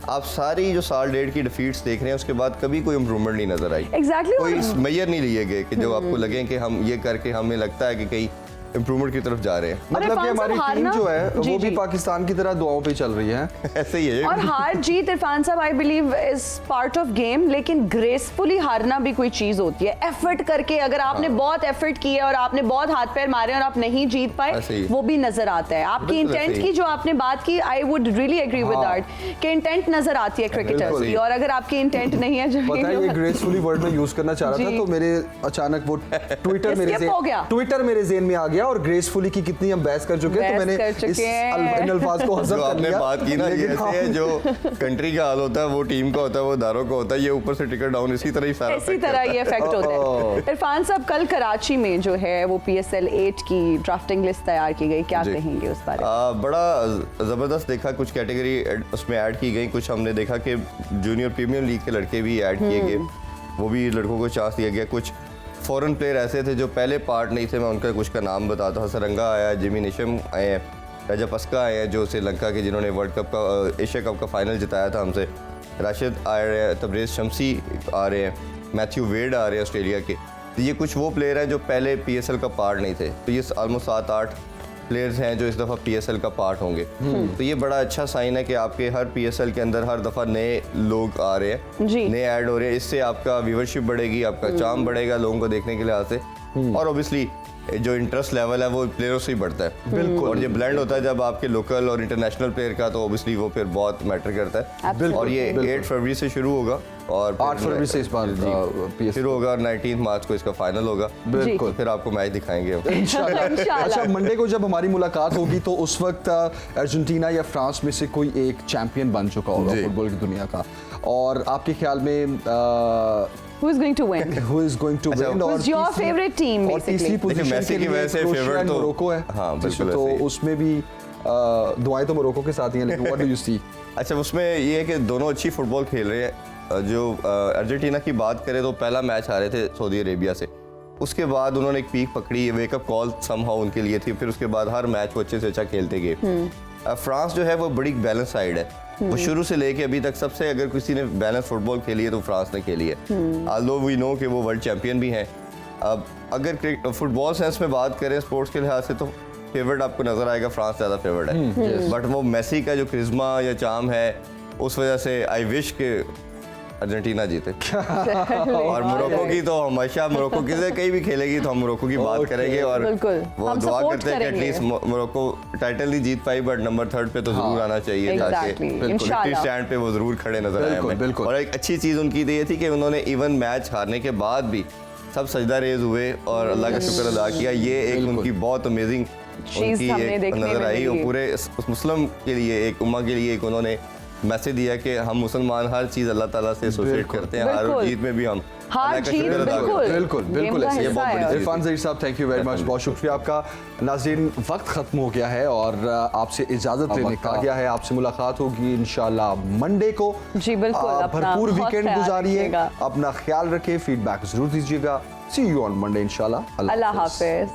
आप सारी जो साल डेढ़ की डिफीट्स देख रहे हैं, उसके बाद कभी कोई इम्प्रूवमेंट नहीं नजर आई। Exactly कोई मेजर नहीं लिए गए कि जो आपको लगे कि हम ये करके हमें लगता है कि कहीं इम्प्रूवमेंट की तरफ जा रहे हैं। मतलब कि इरफान हमारी साहब, टीम हारना- जो है जी, वो भी जी। पाकिस्तान की तरह दुआओं पे चल रही है। ऐसे ही है। और हार जीत इरफान साहब I believe is part of game, लेकिन ग्रेसफुली हारना भी कोई चीज होती है। एफर्ट करके अगर आपने बहुत एफर्ट किया और आपने बहुत हाथ पैर मारे और आप नहीं जीत पाए, ऐसे ही। वो भी नजर आता है। आपकी बिल्कुल इंटेंट ऐसे ही। की जो आपने बात की, I would really agree with हाँ। दैट कि इंटेंट नजर आती है क्रिकेटर्स बिल्कुल। की, और अगर आपकी इंटेंट नहीं है पता है ये ग्रेसफुली वर्ड में यूज करना चाह रहा था, जी। तो मेरे अचानक वो ट्विटर Skip हो गया। मेरे ज़हन में आ गया, और ग्रेसफुली की कितनी हम बहस कर चुके हैं, तो बहस मैंने कर चुके इस हैं। इन अल्फाज को हज़फ जो कर आपने लिया। बात की ना, ये लेकिन ऐसे है, जो कंट्री का हाल होता है वो टीम का होता है, वो इदारों का होता है, ये ऊपर से टिकर डाउन इसी तरह ही सारा इसी effect तरह करता है। ये इफेक्ट होता है। इरफान साहब, कल कराची में जो है वो PSL 8 की ड्राफ्टिंग लिस्ट तैयार की गई, क्या जी। कहेंगे उस बारे में? बड़ा ज़बरदस्त देखा, कुछ कैटेगरी उसमें ऐड की गई, कुछ हमने देखा कि जूनियर प्रीमियर लीग के लड़के भी ऐड किए गए, वो भी लड़कों को चांस दिया गया। कुछ फॉरेन प्लेयर ऐसे थे जो पहले पार्ट नहीं थे, मैं उनका कुछ का नाम बताता हूँ। सरंगा आया, जिमी निशम आए हैं, रजपस्का आए हैं जो श्रीलंका के, जिन्होंने वर्ल्ड कप का, एशिया कप का फाइनल जिताया था हमसे। राशिद आ रहे हैं, तबरेज़ शमसी आ रहे हैं, मैथ्यू वेड आ रहे हैं ऑस्ट्रेलिया के। तो ये कुछ वो प्लेयर हैं जो पहले PSL का पार्ट नहीं थे, तो ये ऑलमोस्ट 7-8 प्लेयर्स हैं जो इस दफ़ा PSL का पार्ट होंगे। तो ये बड़ा अच्छा साइन है कि आपके हर PSL के अंदर हर दफ़ा नए लोग आ रहे हैं, जी। नए ऐड हो रहे हैं। इससे आपका व्यूवरशिप बढ़ेगी, आपका चार्म बढ़ेगा लोगों को देखने के लिहाज से, और ऑब्वियसली जो इंटरेस्ट लेवल है वो प्लेयरों से ही बढ़ता है। बिल्कुल। और ये ब्लेंड होता है जब आपके लोकल और इंटरनेशनल प्लेयर का, तो ऑब्वियसली वो फिर बहुत मैटर करता है। बिल्कुल, और ये 8 फरवरी से शुरू होगा, और 8 फरवरी से इस बार PSL शुरू होगा, और 19 मार्च को इसका फाइनल होगा। बिल्कुल। फिर आपको मैच दिखाएंगे हम। इंशाल्लाह। इंशाल्लाह। अच्छा, मंडे को जब हमारी मुलाकात होगी तो उस वक्त अर्जेंटीना या फ्रांस में से कोई एक चैंपियन बन चुका होगा जी। फुटबॉल की दुनिया का, और आपके ख्याल में Who is going to win? who is going to अच्छा, win? और Who's your तीसरी- favorite team, और तीसरी basically? पोजीशन मेसी के की लिए वजह से क्रोएशिया favorite एंड तो- मोरक्को है। हाँ, बिल्कुल तो ऐसे ही। उसमें भी दुआएं तो मोरक्को के साथ ही हैं, लेकिन व्हाट डू यू सी? अच्छा, उसमें ये है कि दोनों अच्छी फुटबॉल खेल रहे हैं। जो अर्जेंटीना की बात करें तो पहला मैच हारे थे सऊदी अरेबिया से, उसके बाद उन्होंने एक पीक पकड़ी, वेकअप कॉल समहाउ उनके लिए थी, फिर उसके बाद हर मैच वो अच्छे से अच्छा खेलते गए। फ्रांस जो है वो बड़ी बैलेंस साइड है, वो शुरू से लेके अभी तक सबसे, अगर किसी ने बैलेंस फुटबॉल खेली है तो फ्रांस ने खेली है। आल्दो वी नो कि वो वर्ल्ड चैंपियन भी हैं। अब अगर फुटबॉल सेंस में बात करें, स्पोर्ट्स के लिहाज से, तो फेवरेट आपको नजर आएगा फ्रांस ज़्यादा फेवरेट है, बट वो मेसी का जो क्रिज्मा या चार्म है, उस वजह से आई विश के अर्जेंटीना जीते। और मोरक्को की तो हमेशा, मोरक्को की से कहीं भी खेलेगी तो हम मोरक्को की बात Okay. करेंगे, और बिल्कुल। वो हम दुआ support करते हैं कि करेंगे। एटलीस्ट मोरक्को टाइटल नहीं जीत पाई, बट नंबर 3 पे तो जरूर आना चाहिए, Exactly. ताकि इंशाल्लाह। स्टैंड पे वो जरूर खड़े नजर आए बिल्कुल, हमें। बिल्कुल। और एक अच्छी चीज उनकी तो ये थी कि उन्होंने इवन मैच हारने के बाद भी सब सजदा रेज हुए और अल्लाह का शुक्र अदा किया। ये एक बिल्कुल। उनकी बहुत अमेजिंग चीज़ उनकी हमने एक देखने नजर में आई, और मिली। पूरे उस मुस्लिम के लिए, एक उम्मा के लिए एक उन्होंने मैसेज दिया कि हम मुसलमान हर चीज अल्लाह ताला से एसोसिएट बिल्कुल। करते हैं, हार और बिल्कुल। जीत में भी हम हार अल्लाह का जीत शुक्र अदा बिल्कुल। करते हैं। बिल्कुल गेम बिल्कुल का ऐसे ही। हिस्सा बहुत बड़ी है। चीज़। इरफान ज़हीर साहब, थैंक यू वेरी मच, बहुत शुक्रिया आपका। नाज़रीन, वक्त ख़त्म हो गया है और आपसे इजाज़त लेने का गया है। आपसे मुलाकात होगी इंशाल्लाह मंडे को। जी, बिल्कुल, आप अपना भरपूर बहुत वीकेंड ख्याल गुजारिए, रखिएगा। अपना ख्याल रखें, फीडबैक ज़रूर दीजिएगा। सी यू ऑन मंडे इंशाल्लाह। अल्लाह हाफिज।